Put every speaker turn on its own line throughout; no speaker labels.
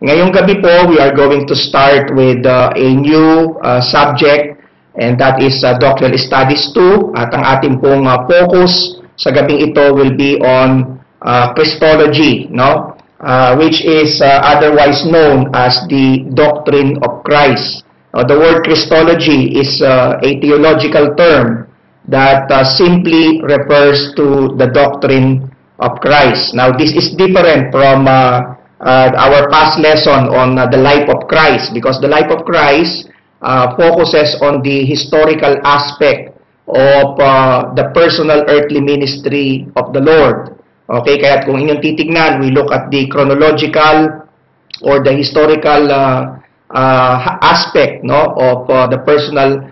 Ngayong gabi po, we are going to start with a new subject, and that is Doctrinal Studies 2. At ang ating pong focus sa gabing ito will be on Christology, no? Which is otherwise known as the doctrine of Christ. The word Christology is a theological term that simply refers to the doctrine of Christ. Now, this is different from our past lesson on the life of Christ, because the life of Christ focuses on the historical aspect of the personal earthly ministry of the Lord. Okay, kaya kung inyong titignan, we look at the chronological or the historical aspect, no, of the personal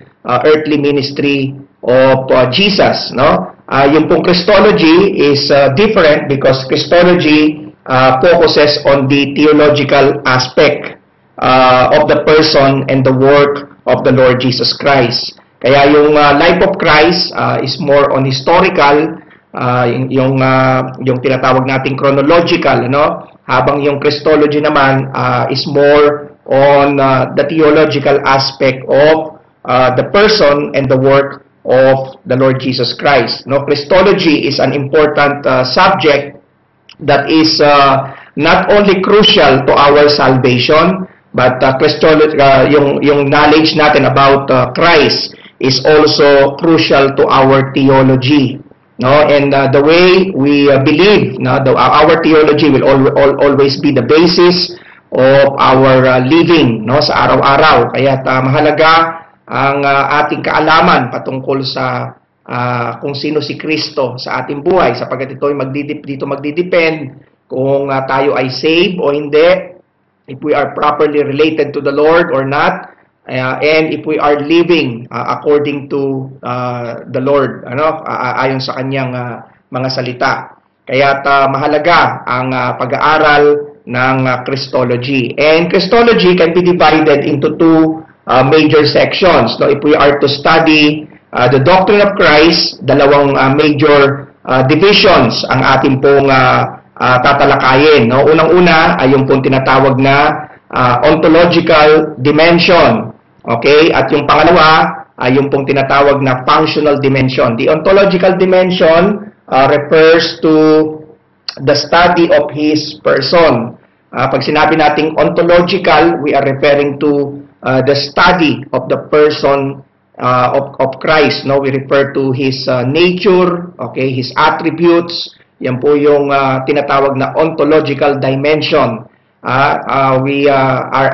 earthly ministry of Jesus, no. Yung pong Christology is different because Christology focuses on the theological aspect of the person and the work of the Lord Jesus Christ. Kaya yung life of Christ is more on historical, yung tinatawag nating chronological, ano? Habang yung Christology naman is more on the theological aspect of the person and the work of the Lord Jesus Christ. No, Christology is an important subject that is not only crucial to our salvation, but yung knowledge natin about Christ is also crucial to our theology. No, and the way we believe, no, our theology will always be the basis of our living, no, sa araw-araw. Kaya mahalaga ang ating kaalaman patungkol sa kung sino si Kristo sa ating buhay, sapagkat ito ay magdidepend kung tayo ay saved o hindi, if we are properly related to the Lord or not, and if we are living according to the Lord, ano, ayon sa kanyang mga salita. Kaya mahalaga ang pag-aaral ng Christology. And Christology can be divided into two major sections. No, if we are to study the doctrine of Christ, dalawang major divisions ang ating pong tatalakayin. No? Unang-una ay yung pong tinatawag na ontological dimension. Okay? At yung pangalawa ay yung pong tinatawag na functional dimension. The ontological dimension refers to the study of His person. Pag sinabi nating ontological, we are referring to the study of the person of Christ. No, we refer to His nature, okay, His attributes. Yan po yung tinatawag na ontological dimension. We are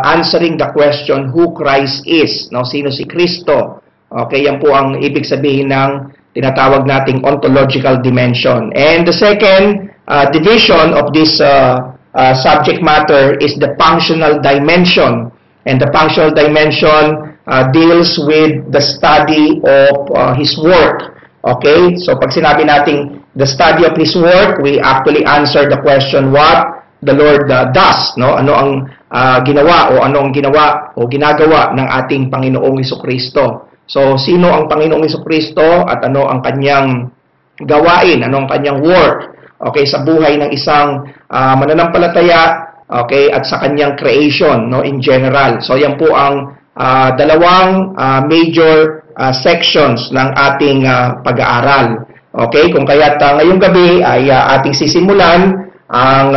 answering the question who Christ is. No, sino si Kristo? Okay, yan po ang ibig sabihin ng tinatawag nating ontological dimension. And the second division of this subject matter is the functional dimension. And the functional dimension deals with the study of His work. Okay? So pag sinabi nating the study of His work, we actually answer the question what the Lord does. No? Ano ang ginawa o ano ang ginawa o ginagawa ng ating Panginoong Hesukristo. So sino ang Panginoong Hesukristo at ano ang kanyang gawain, ano ang kanyang work, okay, sa buhay ng isang mananampalataya, okay, at sa kanyang creation, no, in general. So yan po ang dalawang major sections ng ating pag-aaral. Okay, kung kaya't ngayong gabi ay ating sisimulan ang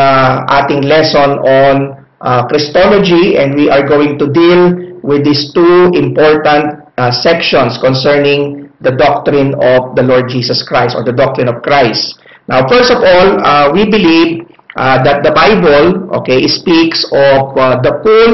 ating lesson on Christology, and we are going to deal with these two important sections concerning the doctrine of the Lord Jesus Christ, or the doctrine of Christ. Now, first of all, we believe that the Bible, okay, speaks of the full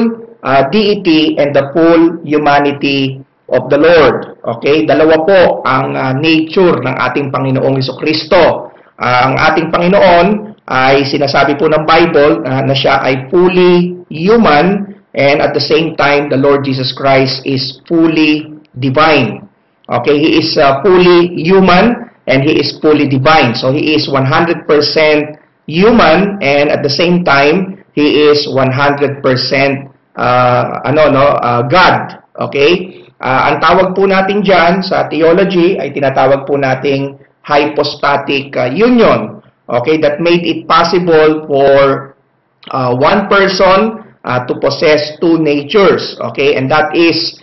deity and the full humanity of the Lord. Okay, dalawa po ang nature ng ating Panginoong Hesukristo. Ang ating Panginoon ay sinasabi po ng Bible na siya ay fully human, and at the same time, the Lord Jesus Christ is fully divine. Okay, He is fully human and He is fully divine. So He is 100% human, and at the same time, He is 100% God. Okay? Ang tawag po natin dyan sa theology ay tinatawag po nating hypostatic union. okay, that made it possible for one person to possess two natures, okay, and that is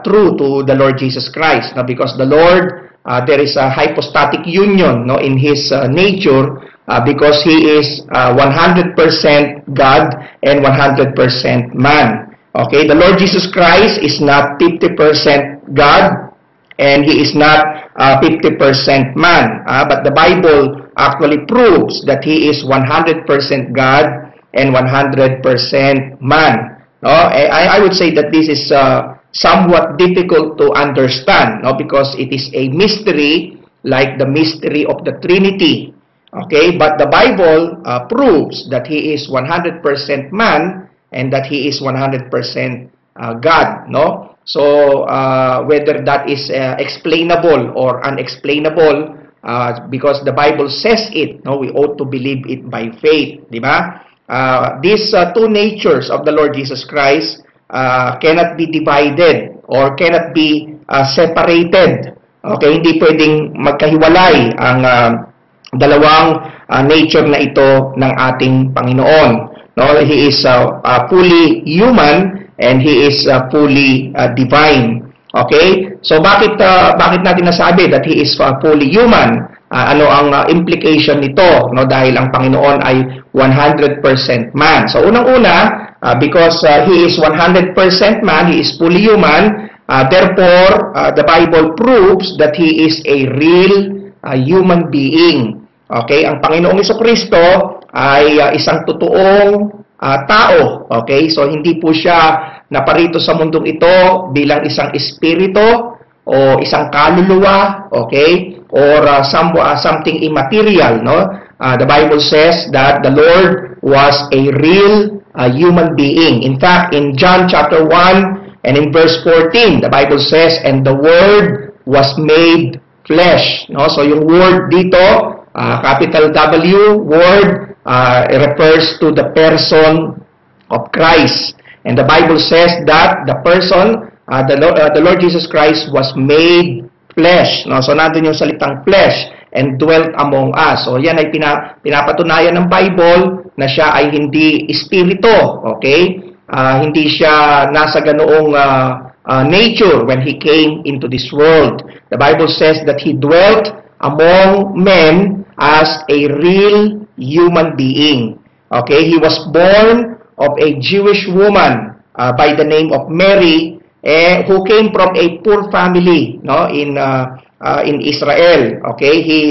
true to the Lord Jesus Christ, no? Because the Lord, there is a hypostatic union, no, in His nature, because He is 100% God and 100% man. Okay, the Lord Jesus Christ is not 50% God and He is not 50% man, but the Bible actually proves that He is 100% God and 100% man. No, I would say that this is somewhat difficult to understand, no, because it is a mystery like the mystery of the Trinity. Okay, but the Bible proves that He is 100% man and that He is 100% God, no? So whether that is explainable or unexplainable, because the Bible says it, no, we ought to believe it by faith, di ba? These two natures of the Lord Jesus Christ cannot be divided or cannot be separated. Okay, hindi pwedeng magkahiwalay ang dalawang nature na ito ng ating Panginoon. No, He is fully human and He is fully divine. Okay? So bakit natin nasabi that He is fully human? Ano ang implication nito? No, dahil ang Panginoon ay 100% man. So unang-una, because He is 100% man, He is fully human, therefore the Bible proves that He is a real human being. Okay? Ang Panginoong Jesucristo ay isang totoong tao. Okay? So hindi po siya naparito sa mundong ito bilang isang espiritu o isang kaluluwa, okay? Or something immaterial, no? The Bible says that the Lord was a real human being. In fact, in John chapter 1 and in verse 14, the Bible says, "And the Word was made flesh." No? So yung word dito, capital W, word, refers to the person of Christ. And the Bible says that the person, the Lord Jesus Christ was made flesh. No? So nandun yung salitang flesh and dwelt among us. So yan ay pinapatunayan ng Bible na siya ay hindi espiritu. Okay? Hindi siya nasa ganoong nature when He came into this world. The Bible says that He dwelt among men as a real human being. Okay, He was born of a Jewish woman by the name of Mary, who came from a poor family, no, in Israel. Okay, He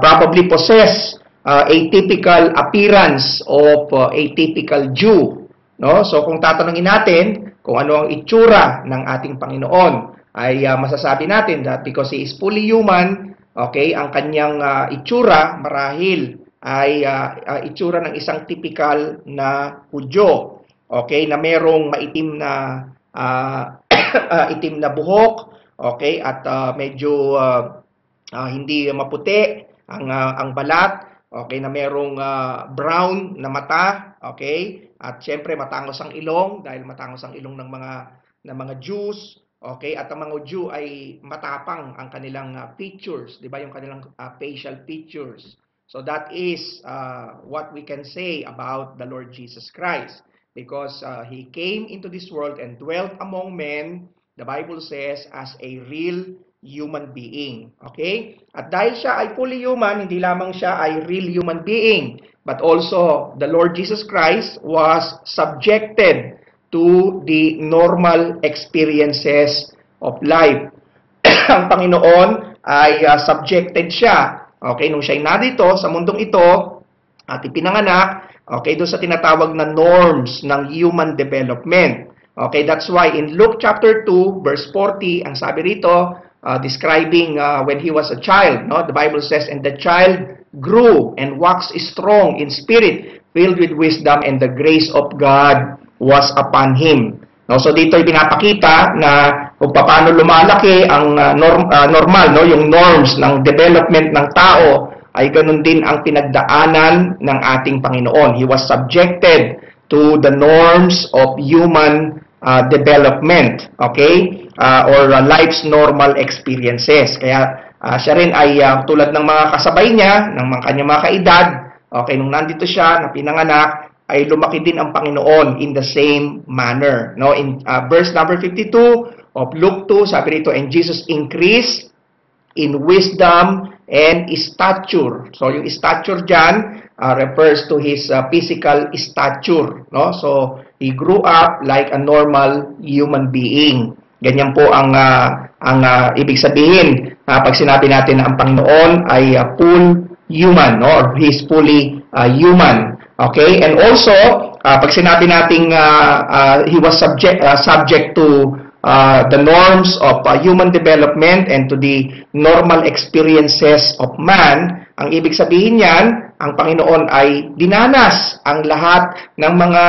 probably possessed a typical appearance of a typical Jew. No, so kung tatanungin natin kung ano ang itsura ng ating Panginoon, ay masasabi natin that because He is fully human, okay, ang kanyang itsura marahil ay itsura ng isang typical na Hudyo. Okay, na merong maitim na itim na buhok, okay, at medyo hindi maputi ang balat, okay, na merong brown na mata, okay, at syempre matangos ang ilong dahil matangos ang ilong ng mga Jews. Okay, at ang mga Jew ay matapang ang kanilang features, di ba, yung kanilang facial features. So that is what we can say about the Lord Jesus Christ. Because He came into this world and dwelt among men, the Bible says, as a real human being. Okay? At dahil siya ay fully human, hindi lamang siya ay real human being, but also the Lord Jesus Christ was subjected to the normal experiences of life. Ang Panginoon ay subjected siya, okay, nung siya'y narito sa mundong ito at ipinanganak, okay, doon sa tinatawag na norms ng human development. Okay, that's why in Luke chapter 2 verse 40, ang sabi rito, describing when He was a child, no? The Bible says, "And the child grew and waxed strong in spirit, filled with wisdom, and the grace of God was upon Him." No, so dito ay pinapakita na kung paano lumalaki ang normal, no, yung norms ng development ng tao, ay ganun din ang pinagdaanan ng ating Panginoon. He was subjected to the norms of human development, okay, or life's normal experiences. Kaya Siya rin ay tulad ng mga kasabay niya, ng mga kanyang mga kaedad, okay, nung nandito siya, na pinanganak, ay lumaki din ang Panginoon in the same manner. No? In verse number 52 of Luke 2, sabi rito, and Jesus increased in wisdom and stature. So yung stature dyan refers to his physical stature. No? So he grew up like a normal human being. Ganyan po ang ibig sabihin pag sinabi natin na ang Panginoon ay full human, no? Or he's fully human. Okay? And also, pag sinabi natin he was subject to the norms of human development and to the normal experiences of man, ang ibig sabihin niyan, ang Panginoon ay dinanas ang lahat ng mga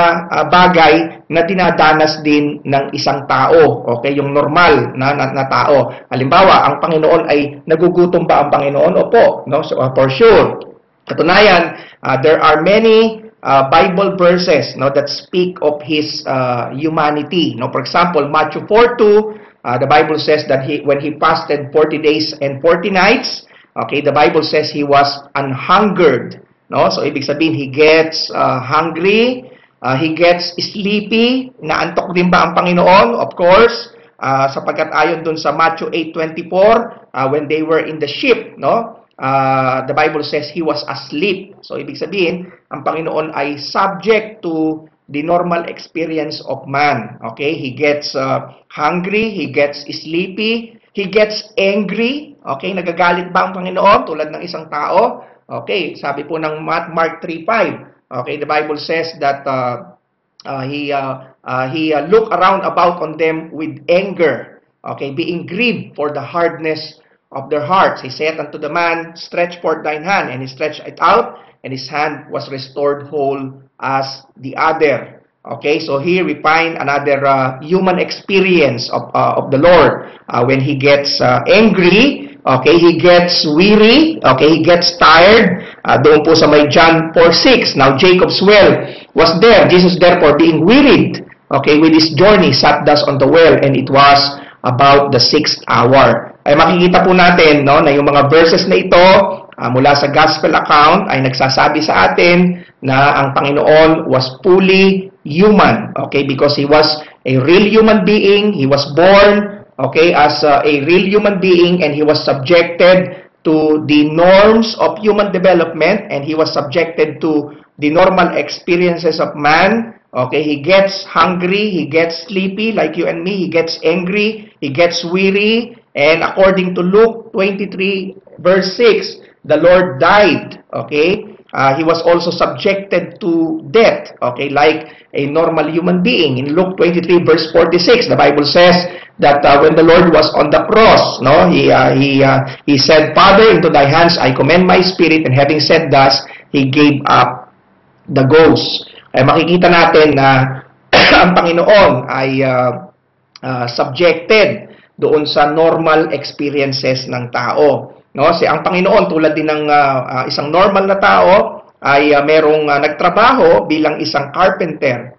bagay na dinadanas din ng isang tao. Okay, yung normal na tao. Halimbawa, ang Panginoon ay nagugutom ba ang Panginoon? Opo, no? So, for sure. Katunayan, there are many Bible verses, no, that speak of his humanity. No, for example, Matthew 4:2, the Bible says that when he fasted 40 days and 40 nights, okay, the Bible says he was anhungered. No, so ibig sabihin he gets hungry, he gets sleepy. Naantok din ba ang Panginoon? Of course, sapagkat ayon dun sa Matthew 8:24, when they were in the ship, no, the Bible says he was asleep. So ibig sabihin, ang Panginoon ay subject to the normal experience of man. Okay, he gets hungry, he gets sleepy, he gets angry. Okay, nagagalit ba ang Panginoon tulad ng isang tao? Okay, sabi po ng Mark 3:5. Okay, the Bible says that he looked around about on them with anger. Okay, being grieved for the hardness of their hearts. He said unto the man, stretch forth thine hand, and he stretched it out, and his hand was restored whole as the other. Okay, so here we find another human experience of the Lord. When he gets angry, okay, he gets weary, okay, he gets tired. Doon po sa may John 4:6. Now Jacob's well was there. Jesus therefore being wearied, okay, with his journey, sat thus on the well, and it was about the 6th hour. Ay makikita po natin, no, na yung mga verses na ito mula sa gospel account ay nagsasabi sa atin na ang Panginoon was fully human, okay, because he was a real human being. He was born, okay, as a real human being, and he was subjected to the norms of human development, and he was subjected to the normal experiences of man. Okay, he gets hungry, he gets sleepy like you and me, he gets angry, he gets weary, and according to Luke 23 verse 6, the Lord died. Okay, he was also subjected to death, okay, like a normal human being. In Luke 23 verse 46, the Bible says that when the Lord was on the cross, no, he said, Father, into thy hands I commend my spirit, and having said thus, he gave up the ghost. Ay makikita natin na ang Panginoon ay subjected doon sa normal experiences ng tao. No, si ang Panginoon tulad din ng isang normal na tao ay merong nagtrabaho bilang isang carpenter.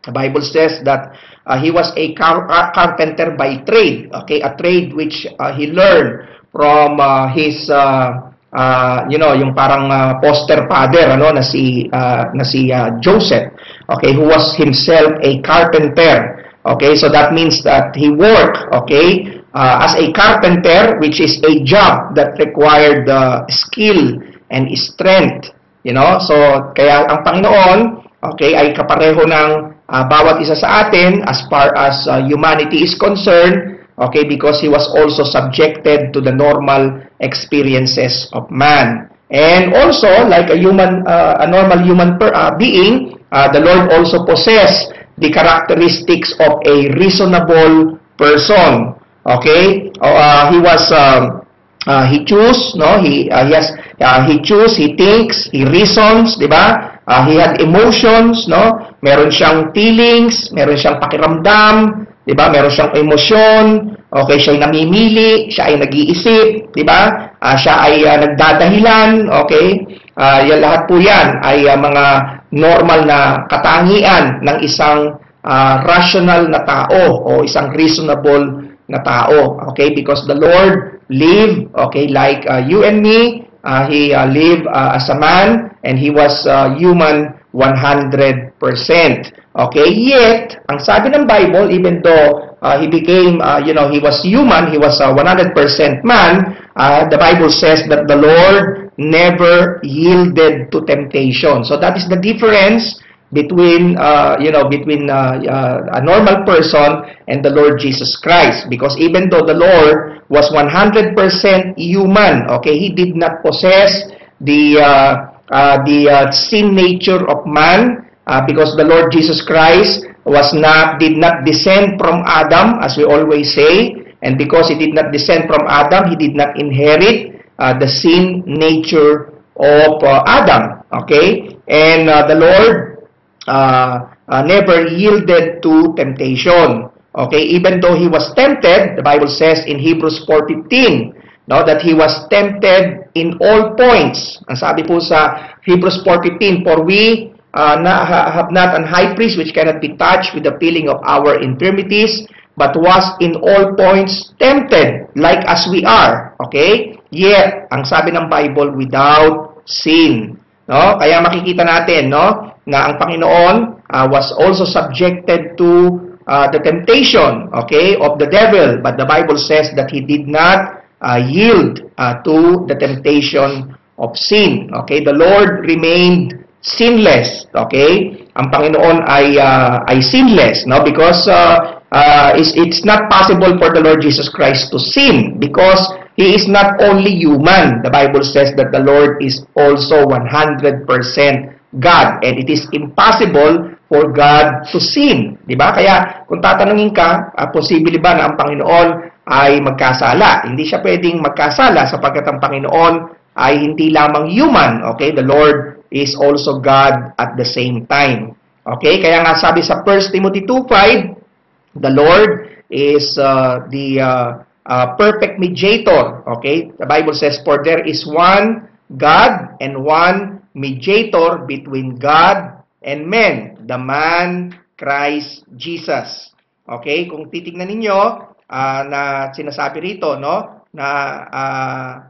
The Bible says that he was a carpenter by trade, okay, a trade which he learned from his yung parang poster father, ano, na si Joseph, okay, who was himself a carpenter. Okay, so that means that he worked, okay, as a carpenter, which is a job that required skill and strength, you know. So kaya ang Panginoon, okay, ay kapareho ng bawat isa sa atin as far as humanity is concerned. Okay, because he was also subjected to the normal experiences of man. And also, like a normal human being, the Lord also possessed the characteristics of a reasonable person. Okay, he choose, no? He choose, he thinks, he reasons, di ba? He had emotions, no? Meron siyang feelings, meron siyang pakiramdam, di ba? Meron siyang emosyon. Okay, siya ay namimili, siya ay nag-iisip, di ba? Siya ay nagdadahilan, okay? Yan lahat po yan ay mga normal na katangian ng isang rational na tao o isang reasonable na tao, okay? Because the Lord live, okay, like you and me. He lived as a man, and he was human 100%. Okay, yet, ang sabi ng Bible, even though he became, he was human, he was 100% man, the Bible says that the Lord never yielded to temptation. So that is the difference between a normal person and the Lord Jesus Christ, because even though the Lord was 100% human, okay, he did not possess the sin nature of man, because the Lord Jesus Christ did not descend from Adam, as we always say, and because he did not descend from Adam, he did not inherit the sin nature of Adam. Okay, and the Lord never yielded to temptation. Okay, even though he was tempted, the Bible says in Hebrews 4:15, that he was tempted in all points. Ang sabi po sa Hebrews 4:15, for we have not an high priest which cannot be touched with the feeling of our infirmities, but was in all points tempted, like as we are. Okay? Yet, ang sabi ng Bible, without sin. No? Kaya makikita natin, na ang Panginoon was also subjected to the temptation, okay, of the devil, but the Bible says that he did not yield to the temptation of sin. Okay, the Lord remained sinless. Okay, ang Panginoon ay sinless, because it's not possible for the Lord Jesus Christ to sin, because he is not only human. The Bible says that the Lord is also 100% God, and it is impossible for God to sin. Diba? Kaya kung tatanungin ka, posible ba na ang Panginoon ay magkasala? Hindi siya pwedeng magkasala sapagkat ang Panginoon ay hindi lamang human. Okay? The Lord is also God at the same time. Okay? Kaya nga sabi sa 1 Timothy 2:5, the Lord is the perfect mediator. Okay? The Bible says, for there is one God and one mediator between God and men, the man Christ Jesus. Okay? Kung titignan ninyo, na sinasabi rito, na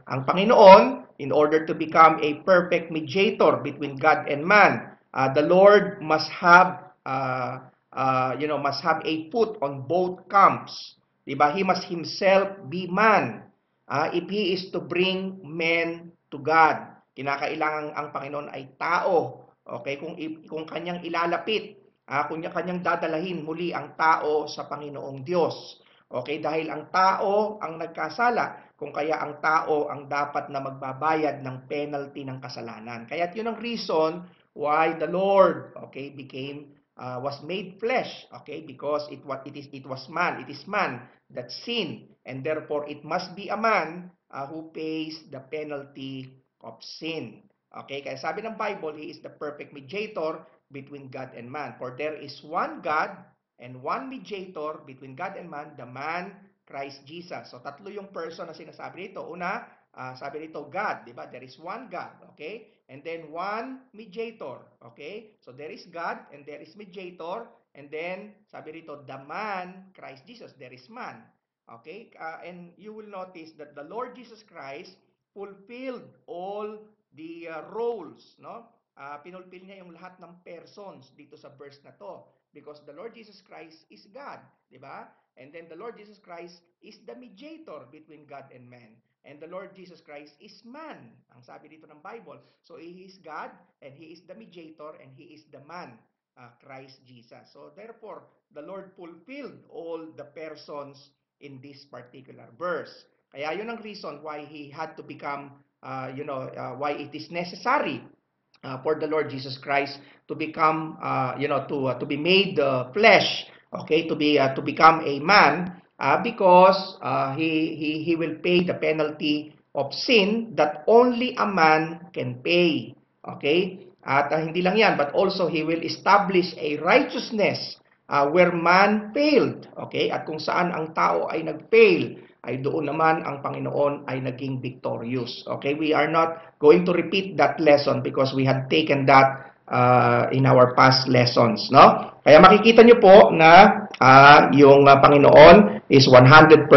ang Panginoon, in order to become a perfect mediator between God and man, the Lord must have a foot on both camps. Diba? He must himself be man. If he is to bring men to God, kinakailangan ang Panginoon ay tao. Okay? Kung kanyang ilalapit, kung kanyang dadalahin muli ang tao sa Panginoong Diyos. Okay? Dahil ang tao ang nagkasala, kung kaya ang tao ang dapat na magbabayad ng penalty ng kasalanan. Kaya yun ang reason why the Lord, okay, was made flesh, okay, because it was man, it is man that sinned, and therefore it must be a man who pays the penalty of sin. Okay, kaya sabi ng Bible, he is the perfect mediator between God and man. For there is one God and one mediator between God and man, the man Christ Jesus. So tatlo yung person na sinasabi dito. Una, sabi dito God, di ba? There is one God, okay? And then one mediator, okay? So there is God and there is mediator, and then sabi dito the man Christ Jesus, there is man. Okay? And you will notice that the Lord Jesus Christ fulfilled all the roles, pinulfill niya yung lahat ng persons dito sa verse na to, because the Lord Jesus Christ is God, di ba? And then the Lord Jesus Christ is the mediator between God and man. And the Lord Jesus Christ is man, ang sabi dito ng Bible. So he is God, and he is the mediator, and he is the man, Christ Jesus. So therefore, the Lord fulfilled all the persons in this particular verse. Kaya yun ang reason why he had to become, why it is necessary for the Lord Jesus Christ to become, to be made flesh, okay, to become a man, because he will pay the penalty of sin that only a man can pay. Okay? At hindi lang yan, but also he will establish a righteousness where man failed. Okay? At kung saan ang tao ay nag-fail, ay doon naman ang Panginoon ay naging victorious. Okay? We are not going to repeat that lesson because we had taken that in our past lessons, no? Kaya makikita nyo po na yung Panginoon is 100%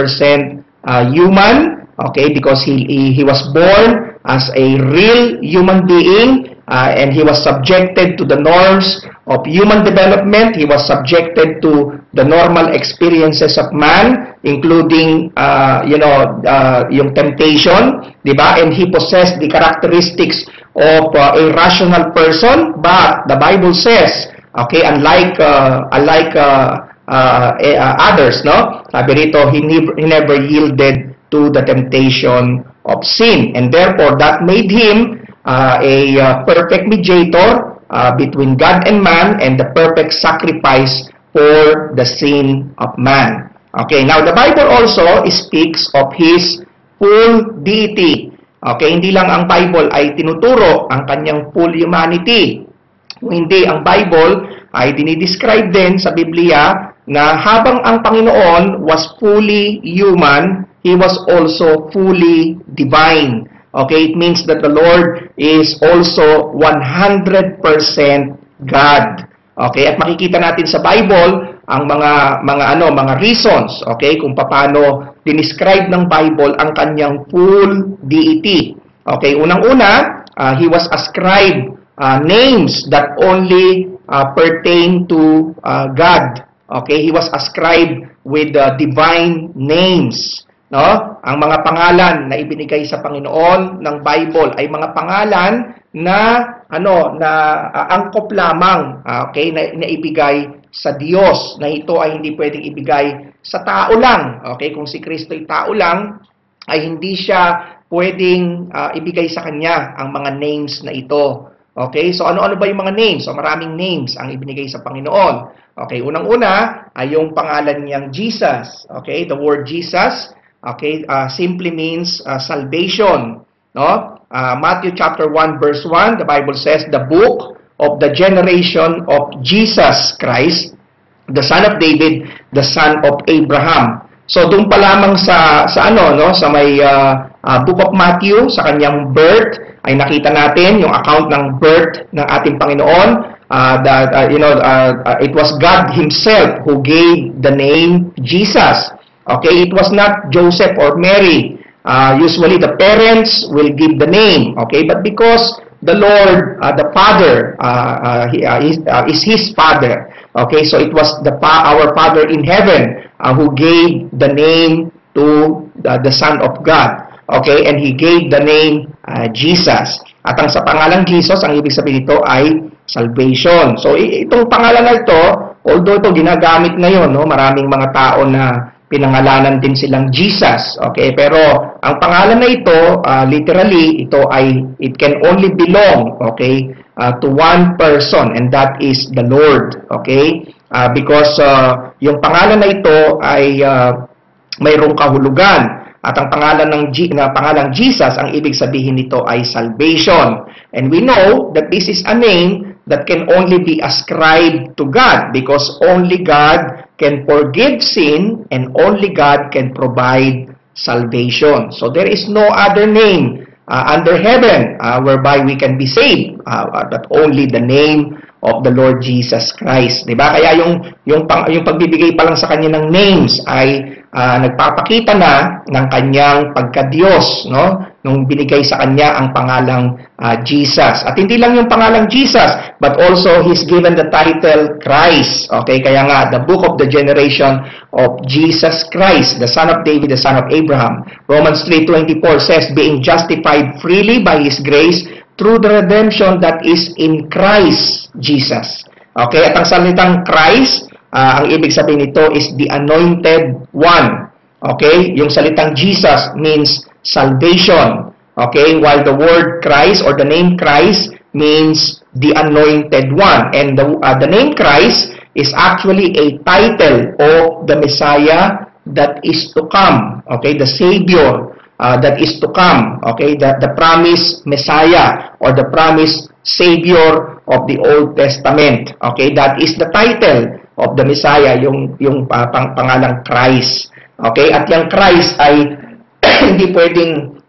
human, Okay, because he was born as a real human being, and he was subjected to the norms of human development. He was subjected to the normal experiences of man, including yung temptation, di ba? And he possessed the characteristics of a rational person. But the Bible says, okay, unlike others, no? Sabi rito, he never yielded to the temptation of sin, and therefore that made him a perfect mediator between God and man, and the perfect sacrifice for the sin of man. Okay, now the Bible also speaks of his full deity. Okay, hindi lang ang Bible ay tinuturo ang kanyang full humanity. Hindi, ang Bible ay dinidescribe din sa Biblia na habang ang Panginoon was fully human, He was also fully divine. Okay, it means that the Lord is also 100% God. Okay, at makikita natin sa Bible ang mga reasons, okay, kung paano dinescribe ng Bible ang kanyang full deity. Okay, unang-una, he was ascribed names that only pertain to God. Okay, he was ascribed with divine names. No? Ang mga pangalan na ibinigay sa Panginoon ng Bible ay mga pangalan na angkop lamang, okay, na ibigay sa Diyos, na ito ay hindi pwedeng ibigay sa tao lang. Okay, kung si Kristo ay tao lang, ay hindi siya pwedeng ibigay sa kanya ang mga names na ito. Okay, so ano-ano ba yung mga names? So maraming names ang ibinigay sa Panginoon. Okay, unang-una ay yung pangalan niyang Jesus. Okay, the word Jesus, okay, simply means salvation. No? Matthew chapter 1 verse 1, the Bible says, the book of the generation of Jesus Christ, the son of David, the son of Abraham. So doon pa lamang sa may book of Matthew, sa kanyang birth, ay nakita natin yung account ng birth ng ating Panginoon. It was God Himself who gave the name Jesus. Okay, it was not Joseph or Mary. Usually the parents will give the name. Okay, but because the Lord, the Father, is His Father. Okay, so it was our Father in heaven who gave the name to the Son of God. Okay, and He gave the name Jesus. At ang sa pangalang Jesus, ang ibig sabihin nito ay salvation. So itong pangalan na ito, although ito ginagamit ngayon, no, maraming mga tao na pinangalanan din silang Jesus. Okay, pero ang pangalan na ito, literally, it can only belong, okay, to one person, and that is the Lord. Okay, because yung pangalan na ito ay mayroong kahulugan. At ang pangalang Jesus, ang ibig sabihin nito ay salvation. And we know that this is a name that can only be ascribed to God, because only God can forgive sin and only God can provide salvation. So there is no other name under heaven whereby we can be saved, but only the name of the Lord Jesus Christ. Diba? Kaya yung pagbibigay pa lang sa kanya ng names ay nagpapakita na ng kanyang pagka-Diyos, no? Nung binigay sa kanya ang pangalang Jesus. At hindi lang yung pangalang Jesus, but also He's given the title Christ. Okay, kaya nga, the book of the generation of Jesus Christ, the son of David, the son of Abraham. Romans 3:24 says, being justified freely by His grace through the redemption that is in Christ Jesus. Okay, at ang salitang Christ, ang ibig sabihin nito is the anointed one. Okay, yung salitang Jesus means salvation. Okay, while the word Christ or the name Christ means the anointed one. And the name Christ is actually a title of the Messiah that is to come. Okay, the Savior that is to come. Okay, the promised Messiah or the promised Savior of the Old Testament. Okay, that is the title of the Messiah, yung pangalang Christ. Okay, at yung Christ ay hindi pwedeng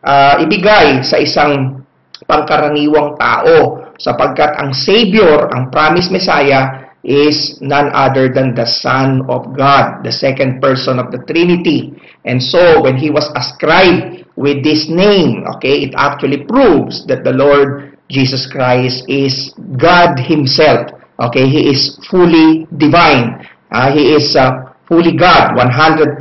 ibigay sa isang pangkaraniwang tao, sapagkat ang Savior, ang promised Messiah, is none other than the Son of God, the second person of the Trinity. And so, when He was ascribed with this name. Okay, it actually proves that the Lord Jesus Christ is God Himself. Okay, He is fully divine. He is fully God, 100%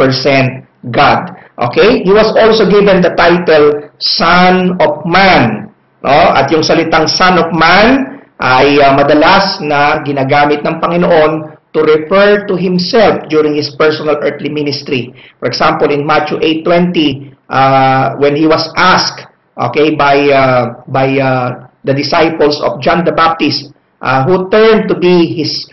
God. Okay, He was also given the title Son of Man. No? At yung salitang Son of Man ay madalas na ginagamit ng Panginoon to refer to Himself during His personal earthly ministry. For example, in Matthew 8:20, when He was asked, okay, by the disciples of John the Baptist, who turned to be His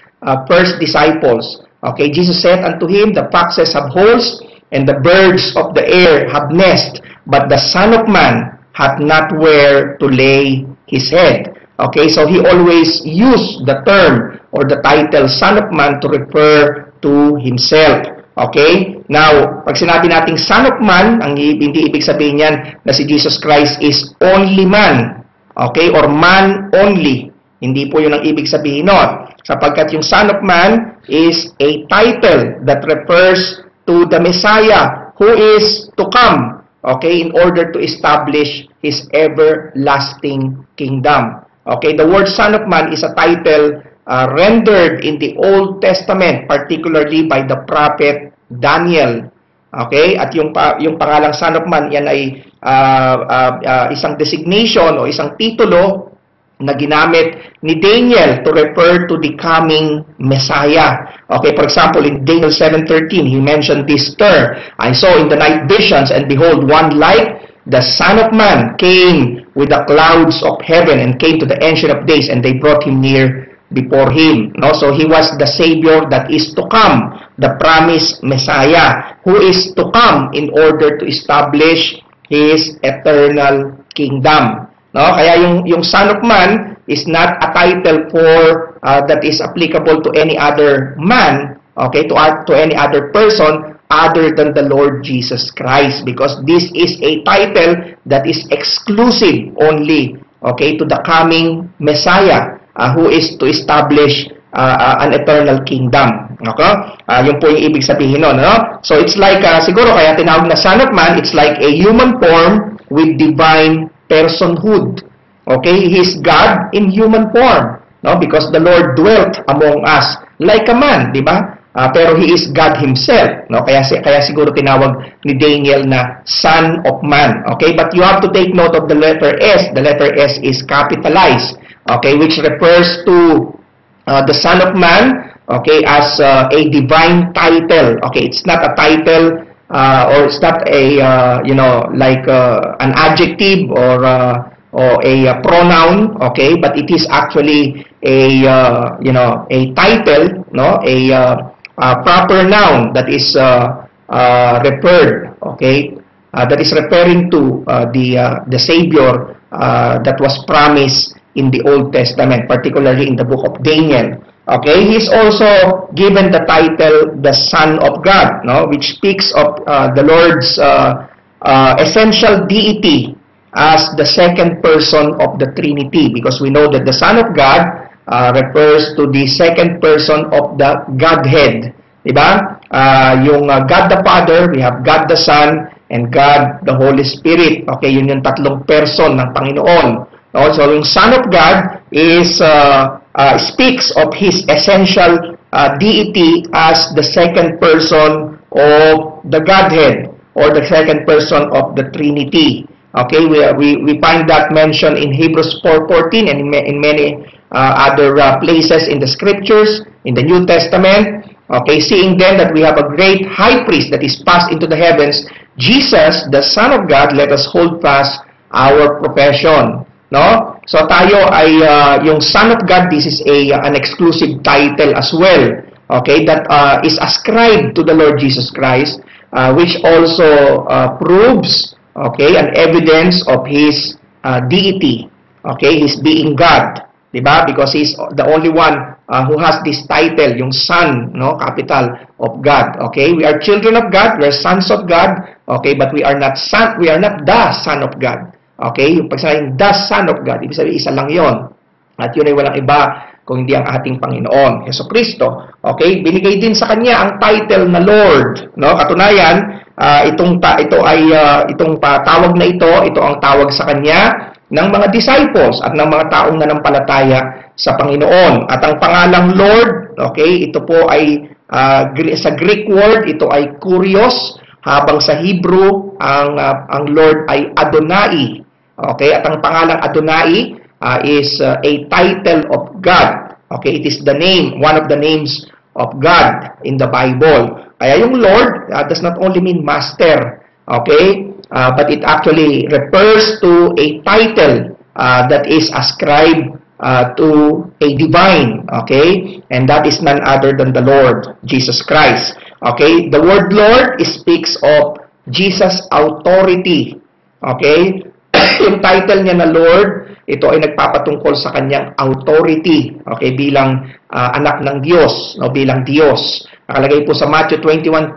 first disciples. Okay, Jesus said unto him, the foxes have holes, and the birds of the air have nests, but the Son of Man hath not where to lay His head. Okay, so He always used the term or the title Son of Man to refer to Himself. Okay? Now, pag sinabi nating Son of Man, ang hindi ibig sabihin yan na si Jesus Christ is only man. Okay? Or man only. Hindi po yun ang ibig sabihin nun. Sapagkat yung Son of Man is a title that refers to the Messiah who is to come. Okay? In order to establish His everlasting kingdom. Okay? The word Son of Man is a title rendered in the Old Testament, particularly by the prophet Daniel. Okay? At yung pangalang Son of Man, yan ay isang designation o isang titulo na ginamit ni Daniel to refer to the coming Messiah. Okay, for example, in Daniel 7:13, he mentioned this term. I saw in the night visions, and behold, one like the Son of Man came with the clouds of heaven and came to the Ancient of Days, and they brought Him near before Him. No? So He was the Savior that is to come, the promised Messiah, who is to come in order to establish His eternal kingdom. No? Kaya yung Son of Man is not a title for that is applicable to any other man, okay, to any other person other than the Lord Jesus Christ, because this is a title that is exclusive only, okay, to the coming Messiah, who is to establish an eternal kingdom. Okay? Yun po yung ibig sabihin nun. No? So it's like, siguro kaya tinawag na Son of Man, it's like a human form with divine personhood. Okay? He is God in human form. No? Because the Lord dwelt among us like a man, di ba? Pero He is God Himself. No? Kaya siguro tinawag ni Daniel na Son of Man. Okay? But you have to take note of the letter S. The letter S is capitalized. Okay? Which refers to the Son of Man, okay, as a divine title. Okay? It's not a title or it's not a, like an adjective or a pronoun. Okay? But it is actually a, a title, no? A proper noun that is referred, okay, that is referring to the Savior that was promised in the Old Testament, particularly in the book of Daniel. Okay, he is also given the title the Son of God, no, which speaks of the Lord's essential deity as the second person of the Trinity, because we know that the Son of God refers to the second person of the Godhead. Diba? Yung God the Father, we have God the Son, and God the Holy Spirit. Okay, yun yung tatlong person ng Panginoon. So yung Son of God is speaks of His essential deity as the second person of the Godhead, or the second person of the Trinity. Okay, we find that mentioned in Hebrews 4:14 and in many other places in the Scriptures, in the New Testament. Okay, seeing then that we have a great high priest that is passed into the heavens, Jesus, the Son of God, let us hold fast our profession. No? So tayo ay yung Son of God, this is an exclusive title as well. Okay, that is ascribed to the Lord Jesus Christ, which also proves, okay, an evidence of His deity. Okay, His being God. Diba? Because He's the only one who has this title, yung Son, no, capital of God. Okay, we are children of God, we are sons of God. Okay, but we are not the Son of God. Okay, yung pag sinabing the Son of God, ibig sabihin isa lang yon. At yun ay walang iba kung hindi ang ating Panginoon, Jesucristo. Okay? Binigay din sa kanya ang title na Lord, no? Katunayan, itong tawag na ito ang tawag sa kanya ng mga disciples at ng mga taong nanampalataya sa Panginoon. At ang pangalang Lord, okay, ito po ay sa Greek word, ito ay kurios, habang sa Hebrew ang Lord ay Adonai. Okay, at ang pangalang Adonai is a title of God. Okay, it is the name, one of the names of God in the Bible. Kaya yung Lord does not only mean master, okay, but it actually refers to a title that is ascribed to a divine, okay, and that is none other than the Lord Jesus Christ. Okay, the word Lord speaks of Jesus' authority. Okay, yung title niya na Lord, ito ay nagpapatungkol sa kanyang authority. Okay, bilang anak ng Diyos, no, bilang Diyos. Nakalagay po sa Matthew 21:2,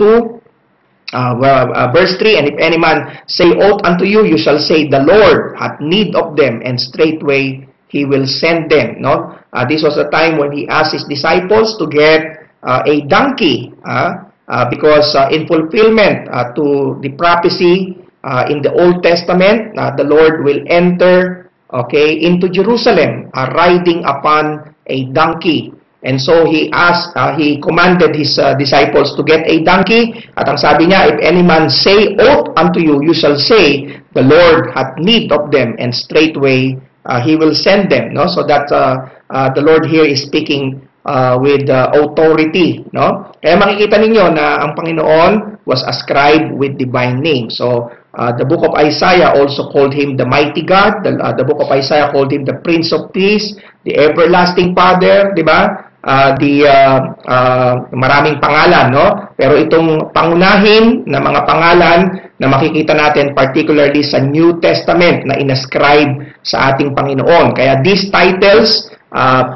verse 3, and if any man say aught unto you, you shall say, the Lord hath need of them, and straightway He will send them. No, this was the time when He asked His disciples to get a donkey. Because in fulfillment to the prophecy in the Old Testament, the Lord will enter, okay, into Jerusalem riding upon a donkey. And so he commanded his disciples to get a donkey. At ang sabi niya, if any man say aught unto you, you shall say, the Lord hath need of them, and straightway He will send them. No, so that the Lord here is speaking with authority, no? Kaya makikita ninyo na ang Panginoon was ascribed with divine name. So, the book of Isaiah also called Him the mighty God. The book of Isaiah called Him the Prince of Peace, the everlasting Father, di ba? Maraming pangalan, no? Pero itong pangunahin na mga pangalan na makikita natin particularly sa New Testament na inascribe sa ating Panginoon. Kaya these titles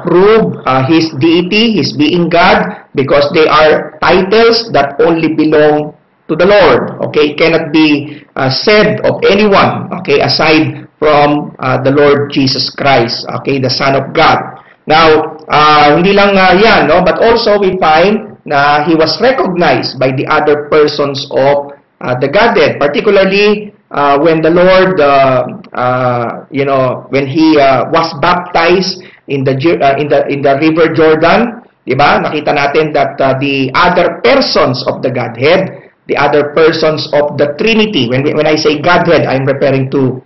prove His deity, His being God, because they are titles that only belong to the Lord. Okay, cannot be said of anyone, okay, aside from the Lord Jesus Christ, okay, the Son of God. Now, hindi lang yan, no, but also we find na He was recognized by the other persons of the Godhead, particularly when the Lord, when He was baptized in the river Jordan, di ba? Nakita natin that the other persons of the Godhead, the other persons of the Trinity, when I say Godhead, I'm referring to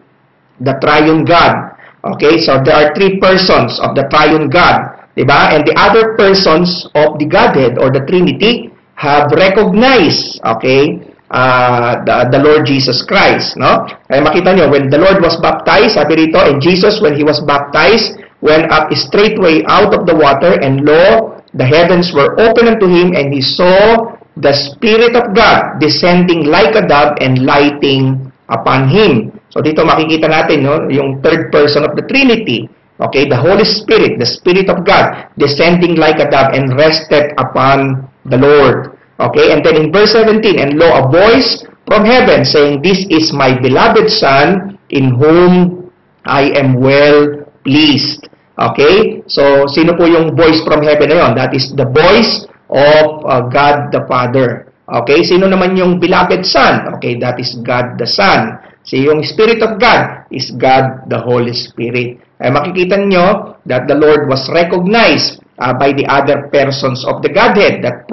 the triune God. Okay, so there are three persons of the triune God, di ba? And the other persons of the Godhead or the Trinity have recognized, okay, the Lord Jesus Christ, no? Kaya makita nyo, when the Lord was baptized, sabi rito, and Jesus, when He was baptized, went up straightway out of the water, and lo, the heavens were opened unto Him, and He saw the Spirit of God descending like a dove and lighting upon Him. So dito makikita natin, no, yung third person of the Trinity, okay, the Holy Spirit, the Spirit of God, descending like a dove and rested upon the Lord. Okay, and then in verse 17, and lo, a voice from heaven saying, this is my beloved Son, in whom I am well pleased. Okay, so sino po yung voice from heaven na yun? That is the voice of God the Father. Okay, sino naman yung beloved Son? Okay, that is God the Son. So yung Spirit of God is God the Holy Spirit. Ay makikita niyo that the Lord was recognized by the other persons of the Godhead that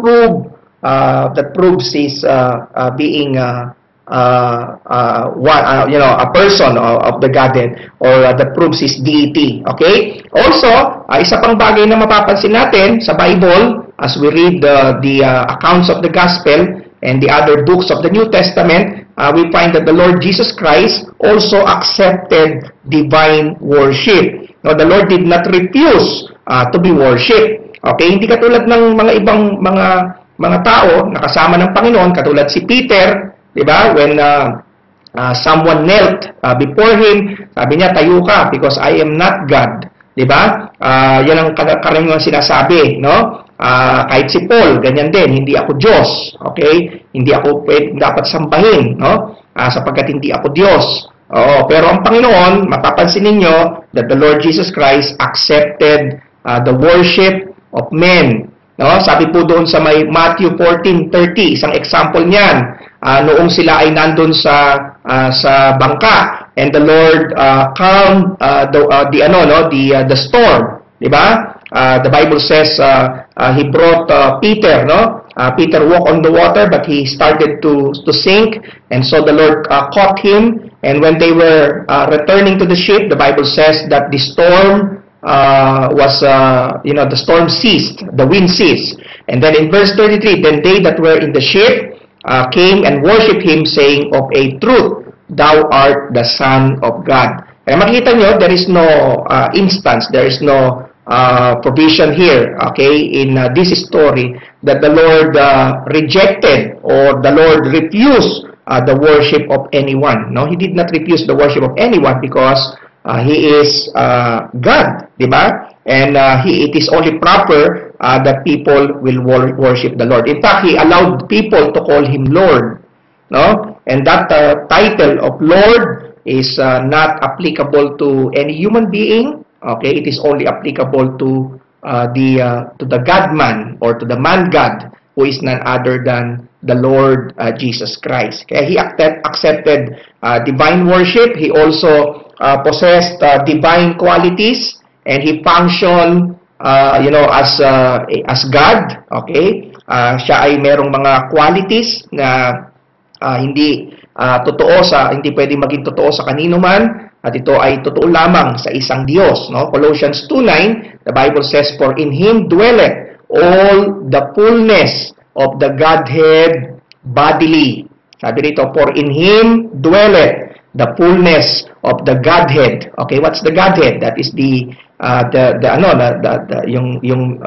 proves His being a person of the Godhead, or that proves His deity. Okay? Also, isa pang bagay na mapapansin natin sa Bible as we read the accounts of the Gospel and the other books of the New Testament, we find that the Lord Jesus Christ also accepted divine worship. Now, the Lord did not refuse to be worshipped. Okay? Hindi katulad ng mga ibang mga tao na kasama ng Panginoon, katulad si Peter, di ba? When someone knelt before him, sabi niya, tayo ka because I am not God. Di ba? Yan ang karaniwang sinasabi, no? Kahit si Paul, ganyan din, hindi ako Diyos. Okay? Hindi ako dapat sambahin, no? Sapagkat hindi ako Diyos. Oo, pero ang Panginoon, mapapansin ninyo that the Lord Jesus Christ accepted the worship of men. No? Sabi po doon sa may Matthew 14:30, isang example niyan, noong sila ay nandun sa bangka, and the Lord calmed the storm, di ba? The Bible says he brought Peter, no? Peter walked on the water, but he started to sink, and so the Lord caught him. And when they were returning to the ship, the Bible says that the storm the storm ceased, the wind ceased. And then in verse 33, then they that were in the ship came and worshipped him, saying, of a truth, thou art the Son of God. Kaya makita nyo, there is no instance, there is no provision here, okay, in this story that the Lord rejected or the Lord refused the worship of anyone. No, he did not refuse the worship of anyone because he is God, di ba? And it is only proper that people will worship the Lord. In fact, he allowed people to call him Lord, no? And that title of Lord is not applicable to any human being. Okay, it is only applicable to the God-man or to the man-God, who is none other than the Lord Jesus Christ. Kaya he accepted divine worship. He also possessed divine qualities, and he functioned as God. Okay, siya ay merong mga qualities na hindi hindi pwedeng maging totoo sa kanino man, at ito ay totoo lamang sa isang Diyos, no? Colossians 2:9, the Bible says, for in him dwelleth all the fullness of the Godhead bodily. Sabi rito, for in him dwelleth the fullness of the Godhead. Okay, what's the Godhead? That is yung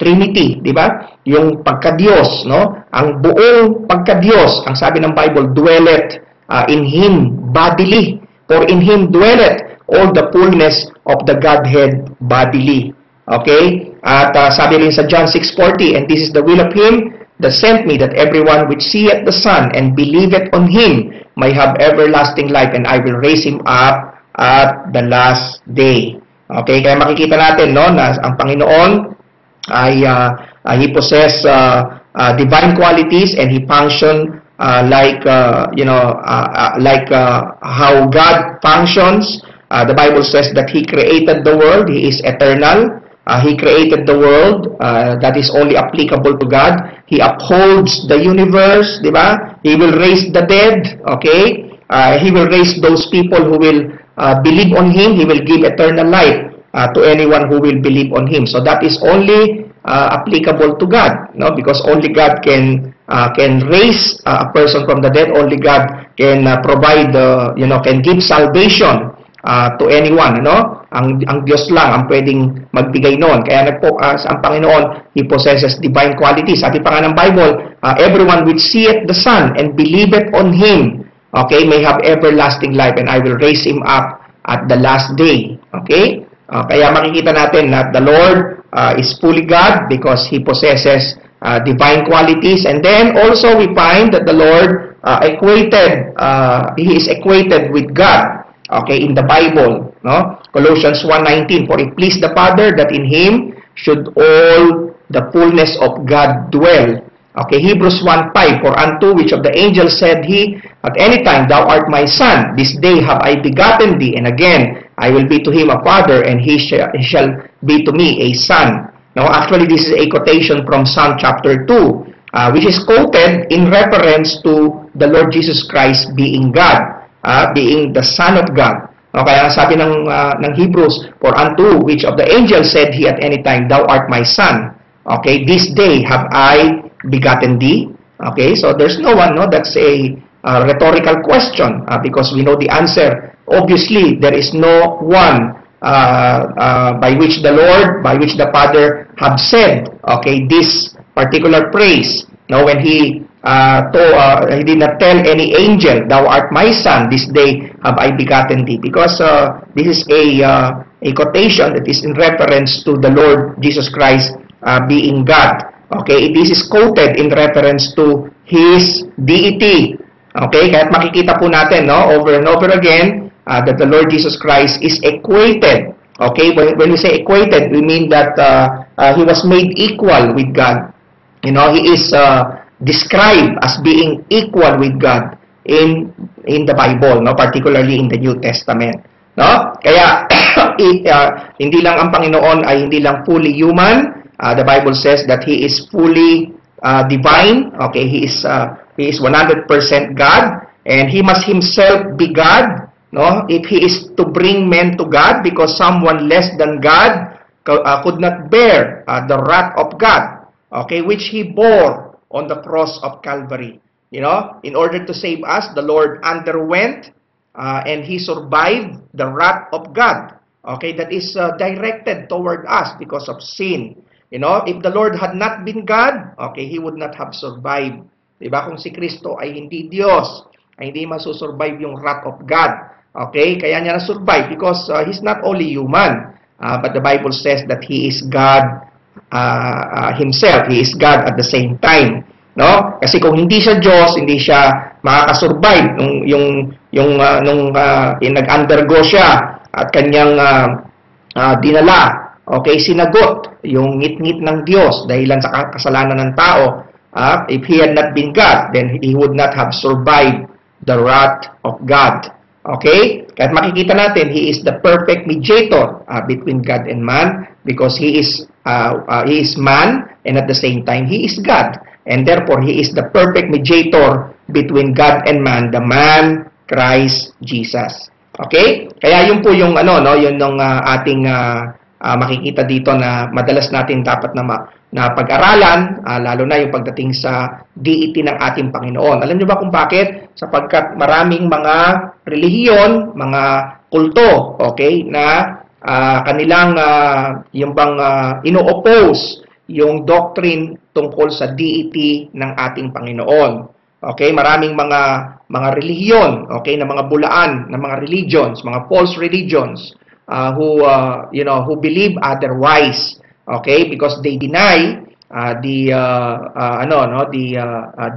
Trinity, di ba? Yung pagka-Diyos, no? Ang buong pagka-Diyos, ang sabi ng Bible, dwelleth in him bodily. For in him dwelleth all the fullness of the Godhead bodily. Okay? At sabi rin sa John 6:40, and this is the will of him that sent me, that everyone which seeth the Son and believeth on him may have everlasting life, and I will raise him up at the last day. Okay? Kaya makikita natin, no, na ang Panginoon ay he possess divine qualities, and he function like how God functions. The Bible says that he created the world. He is eternal. He created the world. That is only applicable to God. He upholds the universe, di ba? He will raise the dead, okay? He will raise those people who will believe on him. He will give eternal life to anyone who will believe on him. So that is only applicable to God, no? Because only God can raise a person from the dead. Only God can provide, can give salvation to anyone, no? Ang Diyos lang ang pwedeng magbigay noon. Kaya ang Panginoon, he possesses divine qualities. Sabi pa nga ng Bible, everyone which seeth the Son and believeth on him, okay, may have everlasting life, and I will raise him up at the last day. Okay? Kaya makikita natin that the Lord is fully God because he possesses divine qualities. And then also we find that the Lord he is equated with God. Okay, in the Bible, no? Colossians 1:19, for it pleased the Father that in him should all the fullness of God dwell. Okay, Hebrews 1:5, for unto which of the angels said he at any time, thou art my son, this day have I begotten thee, and again I will be to him a father, and he shall be to me a son. Now actually this is a quotation from Psalm chapter 2, which is quoted in reference to the Lord Jesus Christ being God. Being the Son of God. Kaya sabi ng Hebrews, for unto which of the angels said he at any time, thou art my son. Okay, this day have I begotten thee. Okay, so there's no one, no? That's a rhetorical question because we know the answer. Obviously, there is no one by which the Lord, by which the Father have said, okay, this particular praise. Now, when he did not tell any angel, thou art my son, this day have I begotten thee, because this is a quotation that is in reference to the Lord Jesus Christ being God. Okay, this is quoted in reference to his deity. Okay, kaya makikita po natin, no, over and over again that the Lord Jesus Christ is equated Okay, when we say equated, we mean that he was made equal with God. You know, he is described as being equal with God in the Bible, no, particularly in the New Testament, no? Kaya hindi lang ang Panginoon ay hindi lang fully human. The Bible says that he is fully divine. Okay, he is 100% God, and he must himself be God, no? If he is to bring men to God, because someone less than God could not bear the wrath of God, okay, which he bore on the cross of Calvary. You know, in order to save us, the Lord underwent and he survived the wrath of God, okay, that is directed toward us because of sin. You know, if the Lord had not been God, okay, he would not have survived. Diba? Kung si Kristo ay hindi Diyos, ay hindi masusurvive yung wrath of God. Okay, kaya niya na-survive because he's not only human, but the Bible says that he is God himself. He is God at the same time. No? Kasi kung hindi siya Diyos, hindi siya makakasurvive nung nag-undergo siya at kanyang dinala, okay, sinagot yung ngit-ngit ng Diyos dahilan sa kasalanan ng tao. If he had not been God, then he would not have survived the wrath of God. Okay? Kahit makikita natin, he is the perfect mediator between God and man because he is man and at the same time he is God. And therefore, he is the perfect mediator between God and man, the man Christ Jesus. Okay? Kaya yun po yung yun ng ating makikita dito na madalas natin dapat na pag-aralan, lalo na yung pagdating sa deity ng ating Panginoon. Alam niyo ba kung bakit? Sapagkat maraming mga relihiyon, mga kulto, okay, na kanilang yung bang ino-oppose yung doctrine tungkol sa deity ng ating Panginoon. Okay, maraming mga relihiyon, okay, na mga bulaan, na mga religions, mga false religions who believe otherwise. Okay, because they deny the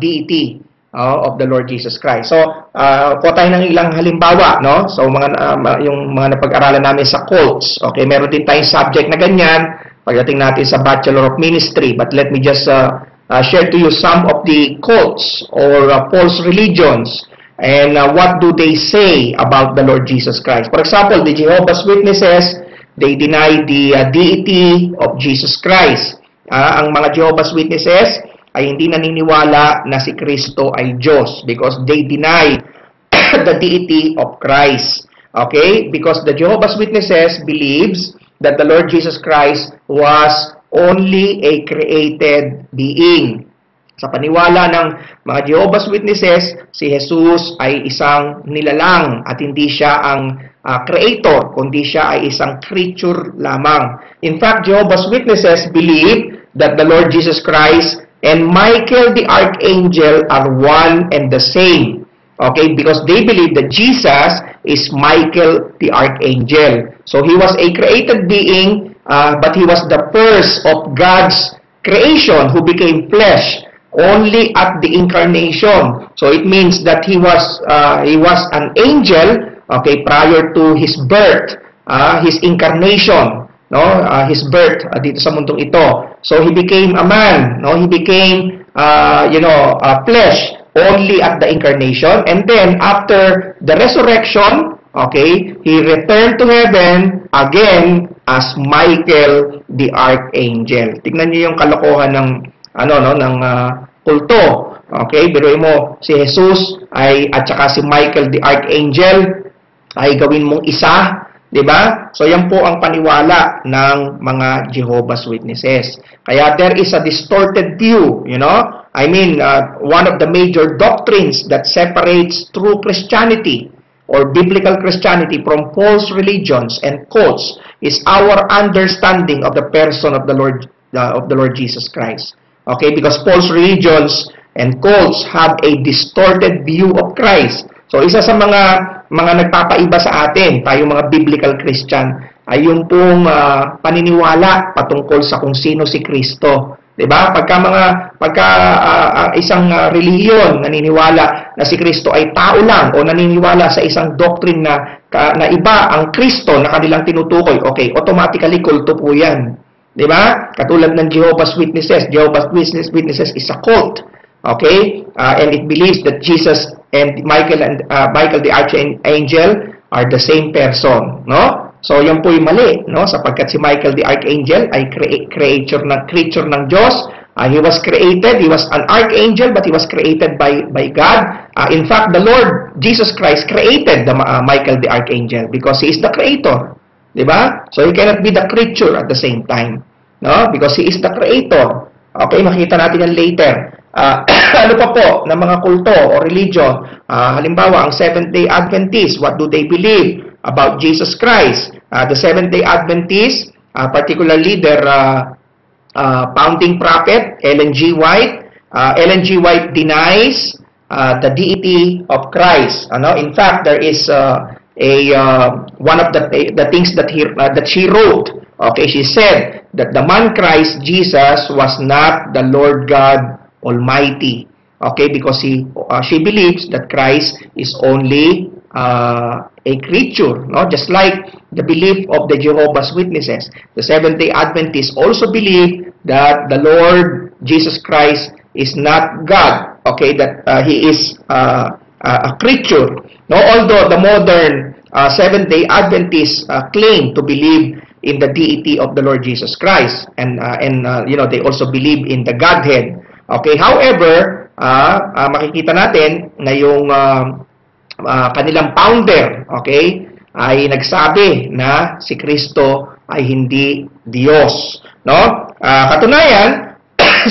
deity of the Lord Jesus Christ. So, po tayo ng ilang halimbawa, no? So, yung mga napag-aralan namin sa cults. Okay, meron din tayong subject na ganyan pagdating natin sa Bachelor of Ministry. But let me just share to you some of the cults or false religions and what do they say about the Lord Jesus Christ. For example, the Jehovah's Witnesses, they deny the deity of Jesus Christ. Ang mga Jehovah's Witnesses ay hindi naniniwala na si Kristo ay Diyos because they deny the deity of Christ. Okay? Because the Jehovah's Witnesses believes that the Lord Jesus Christ was only a created being. Sa paniwala ng mga Jehovah's Witnesses, si Jesus ay isang nilalang at hindi siya ang creator, kundi siya ay isang creature lamang. In fact, Jehovah's Witnesses believe that the Lord Jesus Christ and Michael the Archangel are one and the same. Okay, because they believe that Jesus is Michael the Archangel. So he was a created being, but he was the first of God's creation who became flesh only at the incarnation. So it means that he was an angel, okay, prior to his birth, his incarnation, no, his birth dito sa mundong ito. So he became a man, no, he became flesh only at the incarnation, and then after the resurrection, okay, he returned to heaven again as Michael the Archangel. Tingnan niyo yung kalokohan ng kulto. Okay, biruin mo si Jesus at saka si Michael the Archangel ay gawin mong isa, 'di ba? So yan po ang paniwala ng mga Jehovah's Witnesses. Kaya there is a distorted view, I mean, one of the major doctrines that separates true Christianity or biblical Christianity from false religions and cults is our understanding of the person of the Lord Jesus Christ. Okay, because false religions and cults have a distorted view of Christ. So isa sa mga nagpapaiba sa atin, tayong mga biblical Christian, ay yung pong paniniwala patungkol sa kung sino si Kristo. 'Di ba? Pagka isang relihiyon naniniwala na si Kristo ay tao lang o naniniwala sa isang doctrine na iba ang Kristo na kanilang tinutukoy, okay, automatically kulto po 'yan. 'Di ba? Katulad ng Jehovah's Witnesses. Jehovah's Witnesses is a cult. Okay? And it believes that Jesus and Michael the archangel are the same person, no? So, yan po yung mali, no? Sapagkat si Michael the Archangel ay creature ng Diyos. He was created, he was an archangel, but he was created by God. In fact, the Lord Jesus Christ created Michael the Archangel because he is the creator. Diba? So, he cannot be the creature at the same time. No? Because he is the creator. Okay, makita natin yan later. Ano pa po ng mga kulto o religion? Halimbawa, ang Seventh-day Adventists, what do they believe about Jesus Christ? The Seventh-day Adventists, particularly their founding prophet, Ellen G. White. Ellen G. White denies the deity of Christ. In fact, there is one of the things that she wrote. Okay, she said that the man Christ Jesus was not the Lord God Almighty. Okay, because she believes that Christ is only a creature, no? Just like the belief of the Jehovah's Witnesses. The Seventh-day Adventists also believe that the Lord Jesus Christ is not God. Okay, that he is a creature. No, although the modern Seventh-day Adventists claim to believe in the deity of the Lord Jesus Christ, and they also believe in the Godhead. Okay, however, makikita natin na yung kanilang founder, okay, ay nagsabi na si Kristo ay hindi Diyos, no? Katunayan,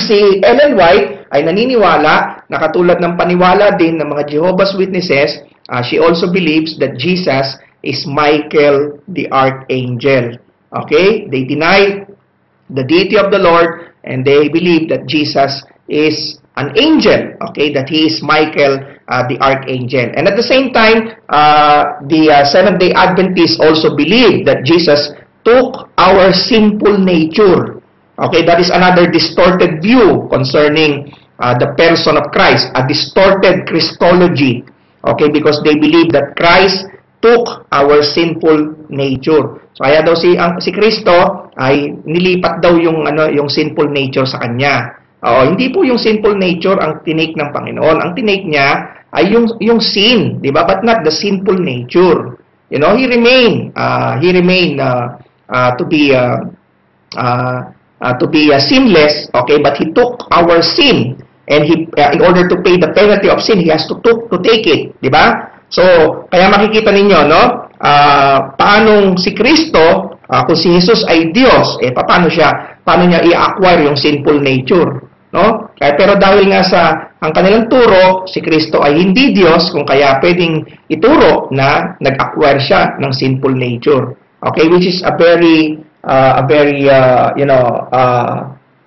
si Ellen White ay naniniwala na katulad ng paniwala din ng mga Jehovah's Witnesses, she also believes that Jesus is Michael the Archangel. Okay? They deny the deity of the Lord and they believe that Jesus is an angel, okay, that he is Michael the Archangel. And at the same time, the Seventh-day Adventists also believe that Jesus took our sinful nature. Okay, that is another distorted view concerning the person of Christ, a distorted Christology. Okay, because they believe that Christ took our sinful nature. So kaya daw si Kristo ay nilipat daw yung sinful nature sa kanya. Hindi po yung sinful nature ang tinake ng Panginoon. Ang tinake niya ay yung sin, di ba? But not the sinful nature. He remained to be sinless, okay? But he took our sin, and he in order to pay the penalty of sin, he has to take it, di ba? So kaya makikita ninyo, no? Paanong si Kristo, kung si Jesus ay Diyos, paano niya i-acquire yung sinful nature, no? Pero dahil nga ang kanilang turo, si Kristo ay hindi Diyos, kung kaya pwedeng ituro na nag-acquire siya ng sinful nature. Okay, which is a very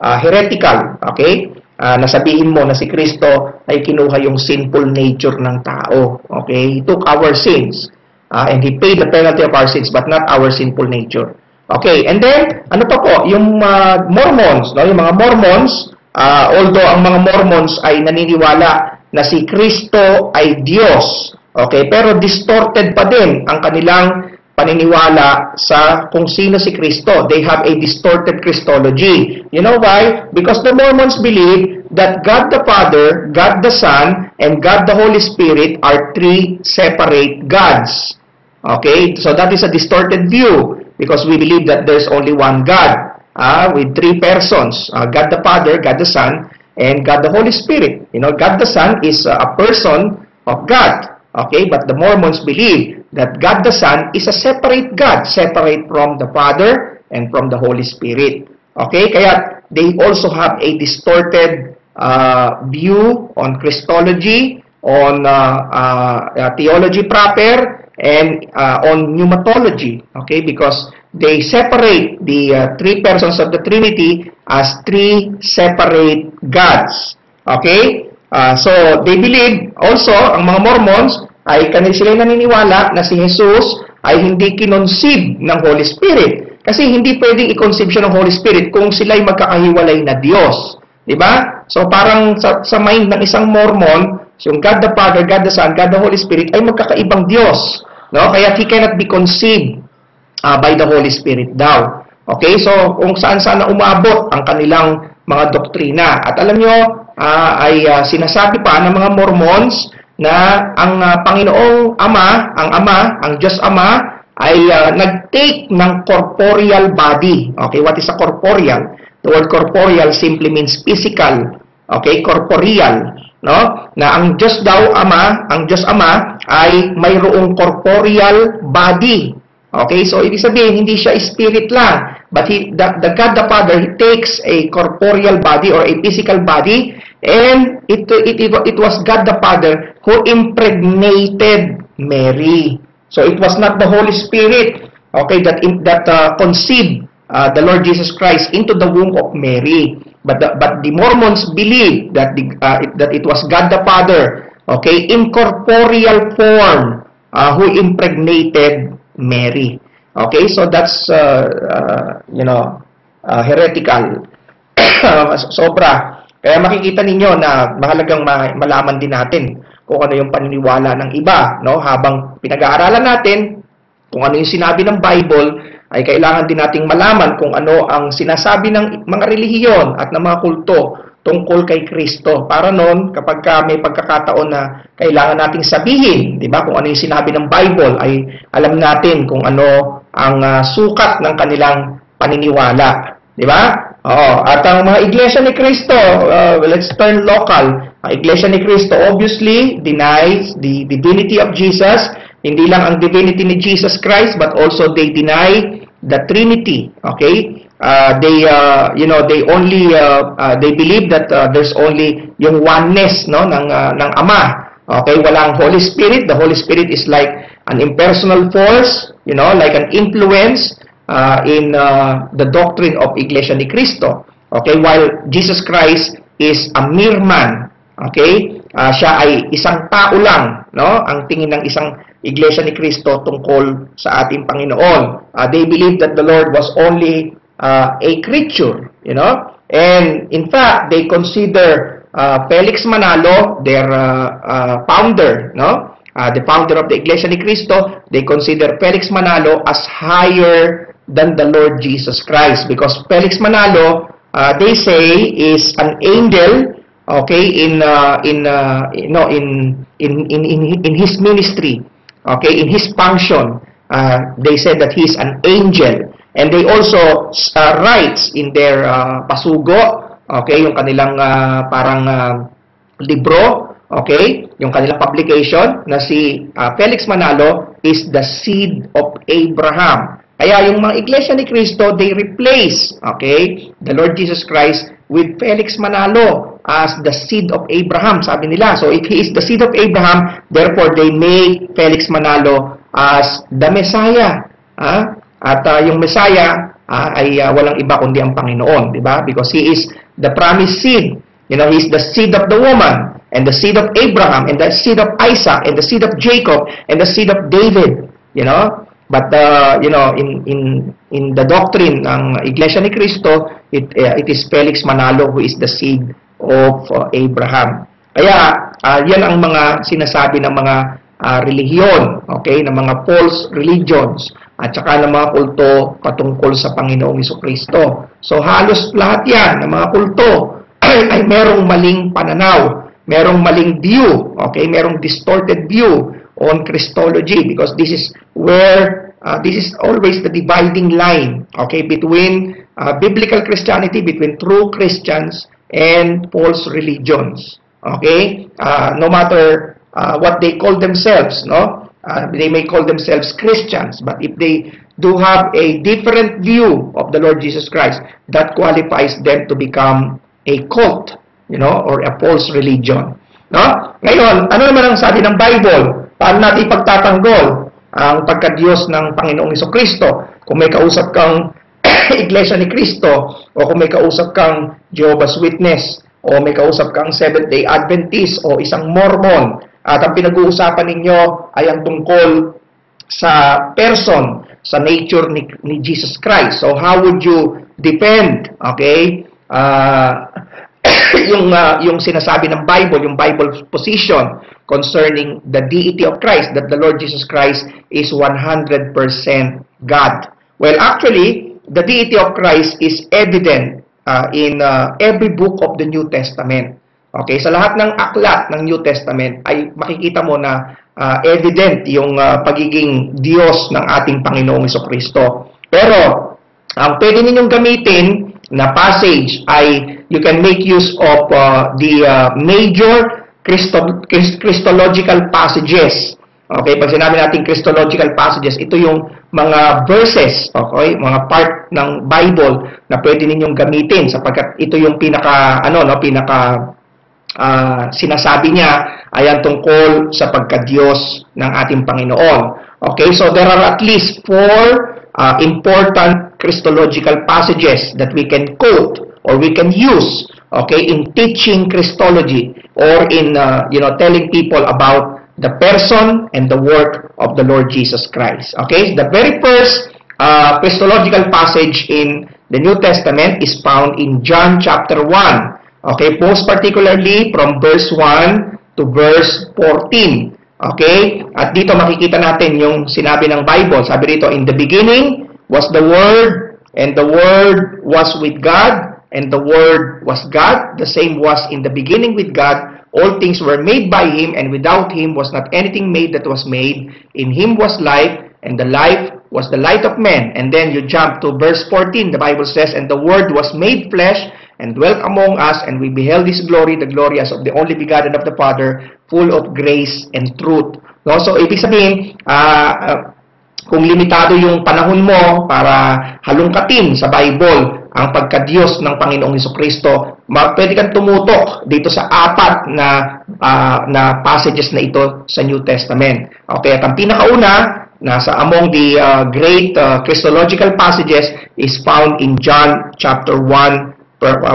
heretical, okay? Nasabihin mo na si Kristo ay kinuha yung sinful nature ng tao. Okay? He took our sins. And he paid the penalty of our sins, but not our sinful nature. Okay, and then, ano pa po? Yung Mormons, no? Yung mga Mormons, although ang mga Mormons ay naniniwala na si Kristo ay Diyos, okay, pero distorted pa din ang kanilang paniniwala sa kung sino si Kristo. They have a distorted Christology. You know why? Because the Mormons believe that God the Father, God the Son, and God the Holy Spirit are three separate gods. Okay? So that is a distorted view because we believe that there's only one God with three persons. God the Father, God the Son, and God the Holy Spirit. God the Son is a person of God. Okay? But the Mormons believe that God the Son is a separate God, separate from the Father and from the Holy Spirit. Okay? Kaya they also have a distorted view on Christology, on theology proper, and on pneumatology. Okay? Because they separate the three persons of the Trinity as three separate gods. Okay? So they believe also, ang mga Mormons, ay sila naniniwala na si Jesus ay hindi kinonceive ng Holy Spirit. Kasi hindi pwedeng i-conceive siya ng Holy Spirit kung sila'y magkakahiwalay na Diyos. Diba? So parang sa mind ng isang Mormon, yung God the Father, God the Son, God the Holy Spirit ay magkakaibang Diyos. No? Kaya He cannot be conceived by the Holy Spirit daw. Okay? So kung saan-saan na umabot ang kanilang mga doktrina. At alam nyo, sinasabi pa ng mga Mormons na ang Panginoong Ama, ang Diyos Ama, ay nag-take ng corporeal body. Okay? What is a corporeal? The word corporeal simply means physical. Okay? Corporeal. No? Na ang Diyos daw Ama, ang Diyos Ama ay mayroong corporeal body. Okay? So ibig sabihin hindi siya spirit lang, but the God the Father, He takes a corporeal body or a physical body, and it was God the Father who impregnated Mary. So it was not the Holy Spirit, okay, that conceived the Lord Jesus Christ into the womb of Mary. But the Mormons believe that it was God the Father, okay, in corporeal form, who impregnated Mary. Okay, so that's heretical. Sobra. Kaya makikita ninyo na mahalagang malaman din natin kung ano yung paniniwala ng iba, no? Habang pinag-aaralan natin kung ano yung sinabi ng Bible, ay kailangan din nating malaman kung ano ang sinasabi ng mga relihiyon at ng mga kulto tungkol kay Kristo. Para noon, kapag may pagkakataon na kailangan nating sabihin, di ba, kung ano yung sinabi ng Bible, ay alam natin kung ano ang sukat ng kanilang paniniwala. Di ba? At ang mga iglesia ni Kristo, let's turn local. Ang iglesia ni Kristo obviously denies the divinity of Jesus. Hindi lang ang divinity ni Jesus Christ, but also they deny the Trinity. Okay? They believe that there's only yung oneness, no, ng Ama. Okay, walang Holy Spirit. The Holy Spirit is like an impersonal force, like an influence in the doctrine of Iglesia ni Cristo. Okay, while Jesus Christ is a mere man. Okay? Siya ay isang tao lang, no? Ang tingin ng isang Iglesia ni Cristo tungkol sa ating Panginoon. They believe that the Lord was only a creature, And in fact, they consider Felix Manalo their founder, no? The founder of the Iglesia ni Cristo, they consider Felix Manalo as higher than the Lord Jesus Christ, because Felix Manalo, they say, is an angel, okay, in his ministry, okay, in his function. They said that he is an angel, and they also writes in their pasugo, okay, yung kanilang libro, okay, yung kanilang publication, na si Felix Manalo is the seed of Abraham. Kaya yung mga iglesia ni Cristo, they replace, okay, the Lord Jesus Christ with Felix Manalo as the seed of Abraham, sabi nila. So if he is the seed of Abraham, therefore they make Felix Manalo as the Messiah. At yung Messiah ay walang iba kundi ang Panginoon, di ba? Because he is the promised seed. He is the seed of the woman, and the seed of Abraham, and the seed of Isaac, and the seed of Jacob, and the seed of David. But in the doctrine ng Iglesia ni Cristo, it is Felix Manalo who is the seed of Abraham. Kaya yan ang mga sinasabi ng mga relihiyon, okay, ng mga false religions, at saka ng mga kulto patungkol sa Panginoong Jesucristo. So halos lahat yan ng mga kulto ay merong maling pananaw, merong maling view, okay, merong distorted view on Christology, because this is where this is always the dividing line, okay, between biblical Christianity, between true Christians and false religions. Okay, no matter what they call themselves, no, they may call themselves Christians, but if they do have a different view of the Lord Jesus Christ, that qualifies them to become a cult, or a false religion. No? Ngayon, ano naman ang sabi ng Bible? Paano natin ipagtatanggol ang pagka-Diyos ng Panginoong Jesucristo? Kung may kausap kang Iglesia ni Cristo, o kung may kausap kang Jehovah's Witness, o may kausap kang Seventh-day Adventist, o isang Mormon, at ang pinag-uusapan ninyo ay ang tungkol sa person, sa nature ni Jesus Christ. So how would you defend, okay, yung sinasabi ng Bible, yung Bible position concerning the deity of Christ, that the Lord Jesus Christ is 100% God? Well, actually, the deity of Christ is evident in every book of the New Testament. Okay, sa lahat ng aklat ng New Testament ay makikita mo na evident yung pagiging Diyos ng ating Panginoong Jesucristo. Pero ang pwede ninyong gamitin na passage ay you can make use of the major Christological passages. Okay, pag sinabi natin Christological passages, ito yung mga verses, okay, mga part ng Bible na pwede ninyong gamitin sapagkat ito yung pinaka sinasabi niya ayan tungkol sa pagka-Diyos ng ating Panginoon. Okay, so there are at least 4 important Christological passages that we can quote or we can use, okay, in teaching Christology or in telling people about the person and the work of the Lord Jesus Christ. Okay, the very first Christological passage in the New Testament is found in John chapter 1. Okay, most particularly from verse 1 to verse 14. Okay, at dito makikita natin yung sinabi ng Bible. Sabi dito, in the beginning was the Word, and the Word was with God, and the Word was God. The same was in the beginning with God. All things were made by Him, and without Him was not anything made that was made. In Him was life, and the life was the light of men. And then you jump to verse 14. The Bible says, and the Word was made flesh, and dwelt among us, and we beheld His glory, the glory as of the only begotten of the Father, full of grace and truth. No? So, ibig sabihin, kung limitado yung panahon mo para halungkatin sa Bible ang pagka-Diyos ng Panginoong Jesucristo, pwede kang tumutok dito sa 4 na passages na ito sa New Testament. Okay, at ang pinakauna, among the great Christological passages is found in John chapter 1,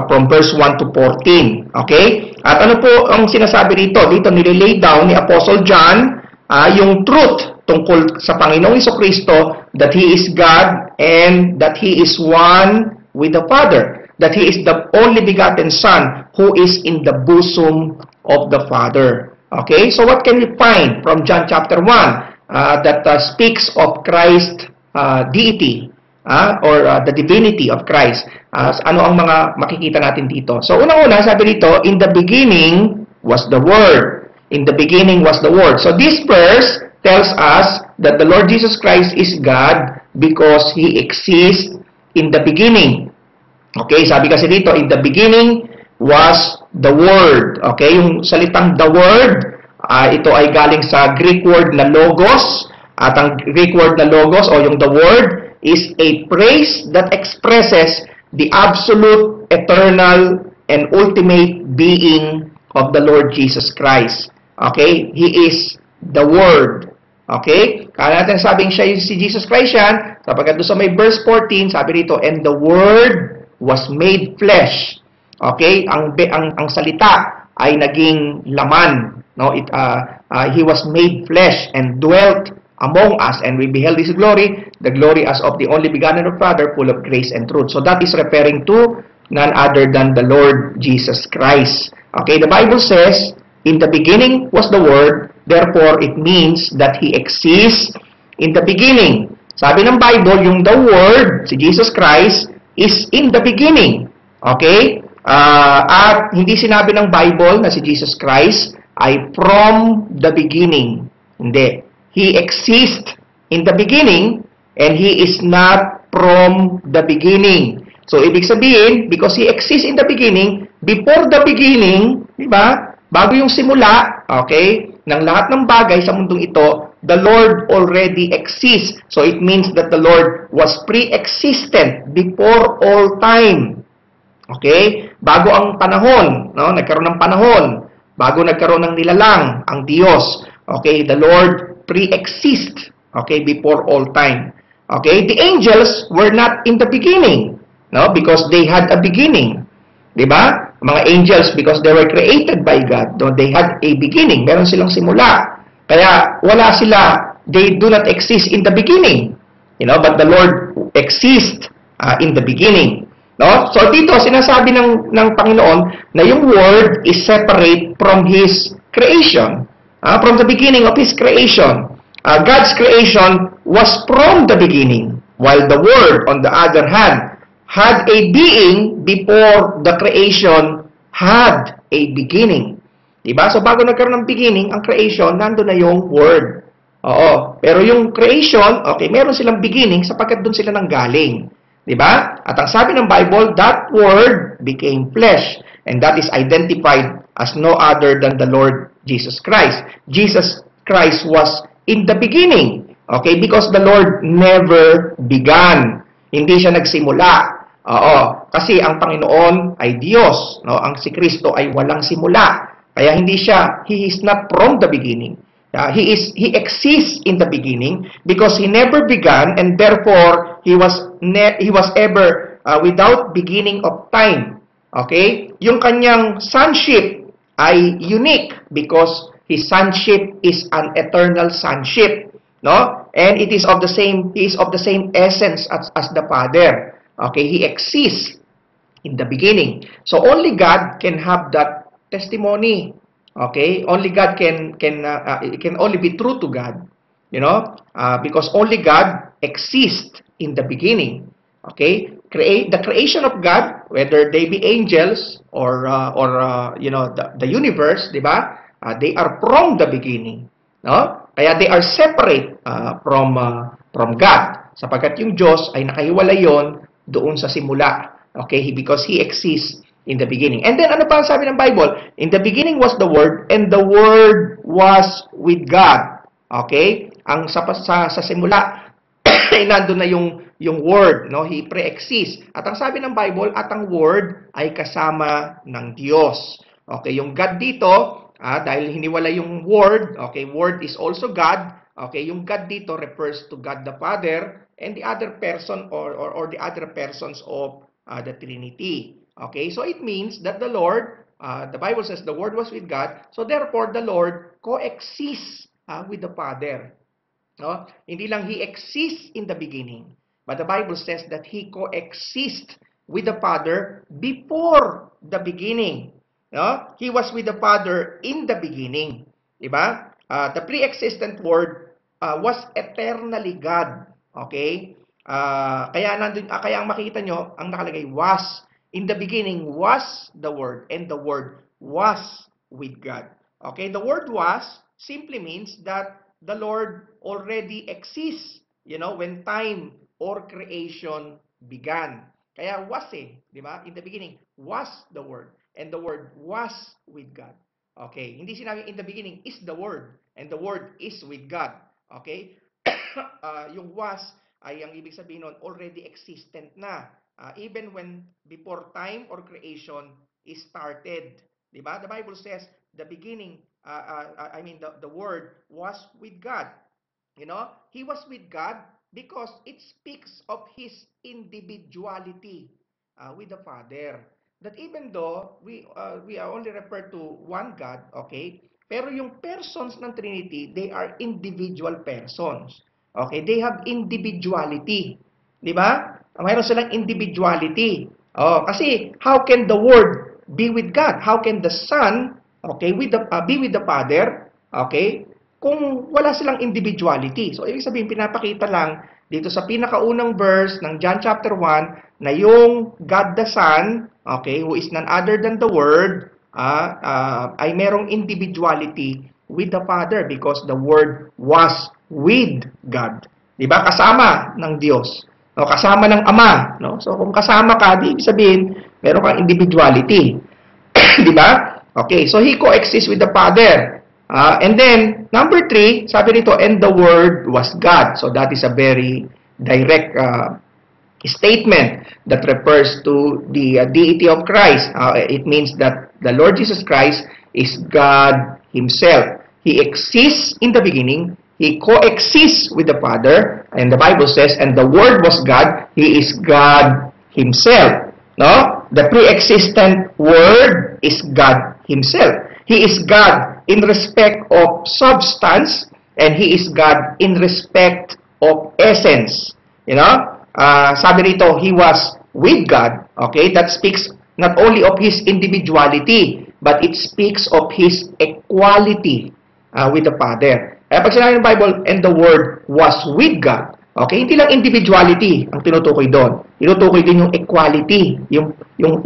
from verse 1 to 14. Okay? At ano po ang sinasabi rito? Dito nililay down ni Apostle John yung truth tungkol sa Panginoong Jesucristo, that He is God and that He is one with the Father. That He is the only begotten Son who is in the bosom of the Father. Okay? So what can we find from John chapter 1 that speaks of Christ's deity? Or the divinity of Christ. Ano ang mga makikita natin dito? So, unang-una, sabi dito, in the beginning was the Word. In the beginning was the Word. So, this verse tells us that the Lord Jesus Christ is God because He exists in the beginning. Okay, sabi kasi dito, in the beginning was the Word. Okay, yung salitang the Word, ito ay galing sa Greek word na logos. At ang Greek word na logos o yung the Word is a phrase that expresses the absolute, eternal, and ultimate being of the Lord Jesus Christ. Okay? He is the Word. Okay? Kaya natin sabing siya si Jesus Christ yan, sapagkat doon sa may verse 14, sabi rito, and the Word was made flesh. Okay? Ang salita ay naging laman. No? He was made flesh and dwelt among us, and we beheld His glory, the glory as of the only begotten of Father, full of grace and truth. So that is referring to none other than the Lord Jesus Christ. Okay, the Bible says, in the beginning was the Word, therefore it means that He exists in the beginning. Sabi ng Bible, yung the Word, si Jesus Christ, is in the beginning. Okay? At hindi sinabi ng Bible na si Jesus Christ ay from the beginning. Hindi. He exists in the beginning and He is not from the beginning. So, ibig sabihin, because He exists in the beginning, before the beginning, di ba? Bago yung simula, okay, ng lahat ng bagay sa mundong ito, the Lord already exists. So, it means that the Lord was pre-existent before all time. Okay? Bago ang panahon, no? Nagkaroon ng panahon. Bago nagkaroon ng nilalang, ang Diyos. Okay? The Lord pre-exist, okay, before all time. Okay, the angels were not in the beginning, no, because they had a beginning. Diba? Mga angels, because they were created by God, no, they had a beginning. Meron silang simula. Kaya wala sila, they do not exist in the beginning. But the Lord exists in the beginning. No? So dito, sinasabi ng Panginoon na yung Word is separate from His creation. From the beginning of His creation. God's creation was from the beginning, while the Word, on the other hand, had a being before the creation had a beginning. Diba? So bago nagkaroon ng beginning, ang creation, nandun na yung Word. Oo. Pero yung creation, okay, meron silang beginning sapagkat doon sila nanggaling. Diba? At ang sabi ng Bible, that Word became flesh. And that is identified as no other than the Lord Jesus Christ. Jesus Christ was in the beginning. Okay? Because the Lord never began. Hindi siya nagsimula. Oo. Kasi ang Panginoon ay Diyos. No? Ang si Kristo ay walang simula. Kaya he is not from the beginning. He exists in the beginning because he never began, and therefore he was ever without beginning of time. Okay? Yung kanyang sonship ay unique because his sonship is an eternal sonship, no? And he is of the same essence as the Father. Okay? He exists in the beginning. So only God can have that testimony. Okay? Only God can only be true to God. Because only God exists in the beginning. Okay? The creation of God, whether they be angels or the universe, di ba? They are from the beginning. No? Kaya they are separate from God. Sapagkat yung Diyos ay nakahiwalay yon doon sa simula. Okay? Because He exists in the beginning. And then, ano pa ang sabi ng Bible? In the beginning was the Word, and the Word was with God. Okay? Ang sa simula, ay nandun na yung Word, no? He pre-exists. At ang sabi ng Bible, at ang Word ay kasama ng Diyos. Okay? Yung God dito, dahil hiniwalay yung Word, okay? Word is also God. Okay? Yung God dito refers to God the Father and the other person or the other persons of the Trinity. Okay, so it means that the Lord, the Bible says the Word was with God, so therefore the Lord coexists with the Father. No? Hindi lang He exists in the beginning, but the Bible says that He coexists with the Father before the beginning. No? He was with the Father in the beginning. Diba? The pre-existent Word was eternally God. Okay? Kaya ang makita nyo, ang nakalagay was. In the beginning was the Word, and the Word was with God. Okay, the word was simply means that the Lord already exists, when time or creation began. Kaya was di ba? In the beginning was the Word, and the Word was with God. Okay, hindi sinabi in the beginning is the Word, and the Word is with God. Okay? Yung was ay ang ibig sabihin nun, already existent na. Even when before time or creation is started. Diba? The Bible says the beginning, the Word was with God. He was with God because it speaks of His individuality with the Father. That even though we are only referred to one God, okay? Pero yung persons ng Trinity, they are individual persons. Okay? They have individuality. Diba? Mayroon silang individuality. Kasi how can the Word be with God? How can the Son, okay, be with the Father, okay, kung wala silang individuality? So, ibig sabihin, pinapakita lang dito sa pinakaunang verse ng John chapter 1 na yung God the Son, okay, who is none other than the Word, ay merong individuality with the Father because the Word was with God. Diba? Kasama ng Diyos. O, kasama ng Ama. No? So, kung kasama ka, di ibig sabihin, meron kang individuality. Diba? Okay, so He coexists with the Father. And then, number 3, sabi nito, and the Word was God. So, that is a very direct statement that refers to the deity of Christ. It means that the Lord Jesus Christ is God Himself. He exists in the beginning. He coexists with the Father, and the Bible says, and the Word was God. He is God Himself. No? The pre-existent Word is God Himself. He is God in respect of substance, and He is God in respect of essence. You know? Sabi rito, he was with God. Okay? That speaks not only of his individuality, but it speaks of his equality with the Father. Kaya pag sinabi ng Bible, and the Word was with God. Okay? Hindi lang individuality ang tinutukoy doon. Tinutukoy din yung equality, yung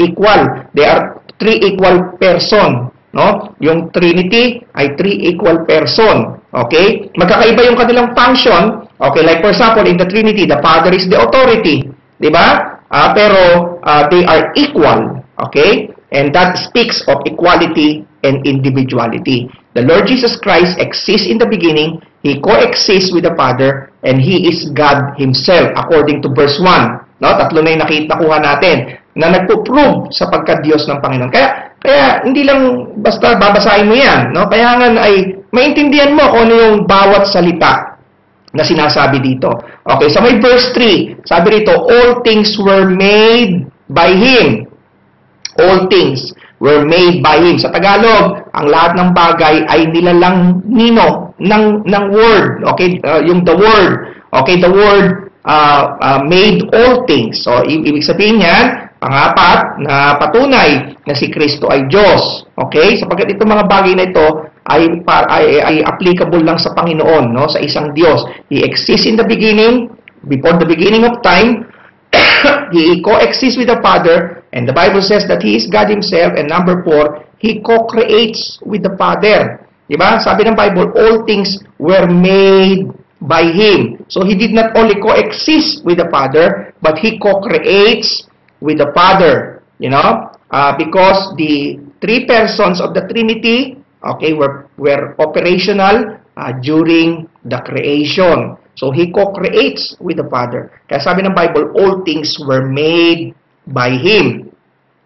equal. They are three equal person. No? Yung Trinity ay three equal person. Okay? Magkakaiba yung kanilang function. Okay, like for example, in the Trinity, the Father is the authority. Di ba? Pero they are equal. Okay? And that speaks of equality and individuality. The Lord Jesus Christ exists in the beginning. He coexists with the Father, and He is God Himself, according to verse 1. No? Tatlo na yung nakuha natin na nagpo-prove sa pagka-Diyos ng Panginoon. Kaya hindi lang basta babasahin mo yan. No? Kaya nga ay maintindihan mo kung ano yung bawat salita na sinasabi dito. Okay, so may verse 3. Sabi rito, all things were made by Him. All things were made by Him. Sa Tagalog, ang lahat ng bagay ay nilalang nino ng Word. Okay, yung the Word. Okay, the Word made all things. So, ibig sabihin niyan, pangapat na patunay na si Kristo ay Diyos. Okay, sapagkat itong mga bagay na ito ay applicable lang sa Panginoon, no? Sa isang Diyos. He exists in the beginning, before the beginning of time. He coexists with the Father, and the Bible says that He is God Himself. And number 4, He co-creates with the Father. Diba? Sabi ng Bible, all things were made by Him. So He did not only coexist with the Father, but He co-creates with the Father. You know? Because the three persons of the Trinity, okay, were operational during the creation. So, He co-creates with the Father. Kaya sabi ng Bible, all things were made by Him.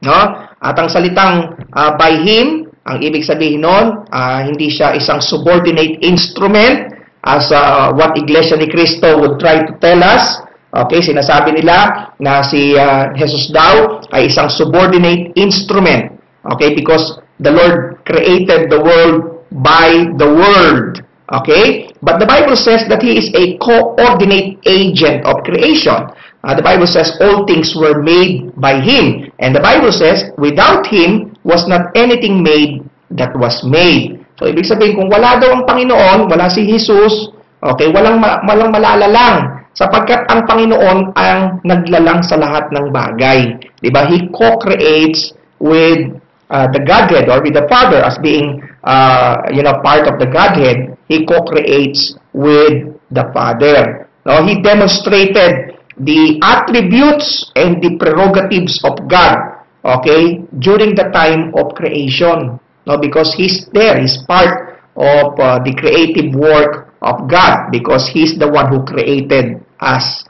No? At ang salitang by Him, ang ibig sabihin nun, hindi siya isang subordinate instrument as what Iglesia ni Cristo would try to tell us. Okay, sinasabi nila na si Jesus daw ay isang subordinate instrument. Okay, because the Lord created the world by the Word. Okay? But the Bible says that He is a coordinate agent of creation. The Bible says all things were made by Him. And the Bible says, without Him was not anything made that was made. So, ibig sabihin, kung wala daw ang Panginoon, wala si Jesus, okay, walang malalalang. Sapagkat ang Panginoon ang naglalang sa lahat ng bagay. Diba? He co-creates with the Godhead, or with the Father as being part of the Godhead. He co-creates with the Father. No, He demonstrated the attributes and the prerogatives of God, okay, during the time of creation. No, because He's there, He's part of the creative work of God, because He's the one who created us.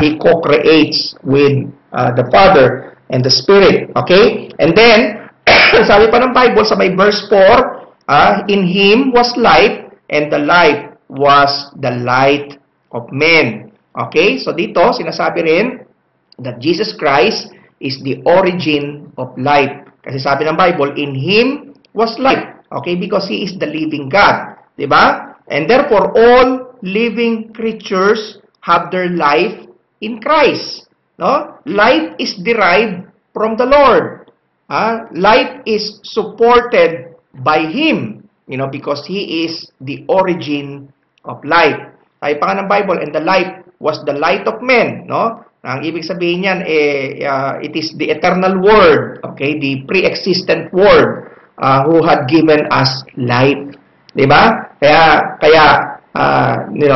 He co-creates with the Father and the Spirit. Okay, and then sabi pa ng Bible sa may verse 4, in Him was life, and the light was the light of men. Okay? So dito, sinasabi rin that Jesus Christ is the origin of life. Kasi sabi ng Bible, in Him was life. Okay? Because He is the living God. Diba? And therefore, all living creatures have their life in Christ. No? Life is derived from the Lord. Life is supported by Him. You know, because He is the origin of life. Ay pa nga ng Bible, and the light was the light of men, no? Ang ibig sabihin niyan, it is the eternal Word, okay? The pre-existent Word who had given us life. Diba? Kaya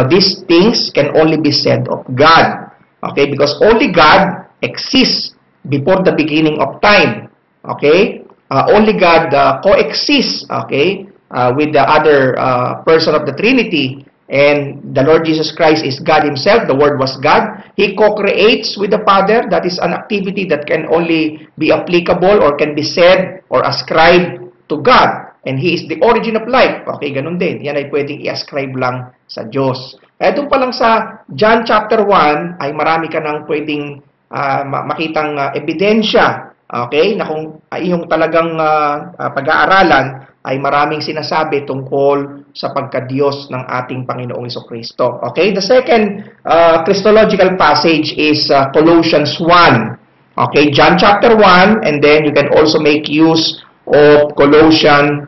these things can only be said of God. Okay? Because only God exists before the beginning of time. Okay? Only God coexists, okay? With the other person of the Trinity, and the Lord Jesus Christ is God Himself. The Word was God. He co-creates with the Father. That is an activity that can only be applicable or can be said or ascribed to God. And He is the origin of life. Okay, ganun din. Yan ay pwedeng i-ascribe lang sa Diyos. Ito pa lang sa John chapter 1 ay marami ka nang pwedeng makitang ebidensya Okay? Na kung iyong talagang pag-aaralan ay maraming sinasabi tungkol sa pagka-Diyos ng ating Panginoong Jesucristo. Okay? The second Christological passage is Colossians 1. Okay, John chapter 1, and then you can also make use of Colossians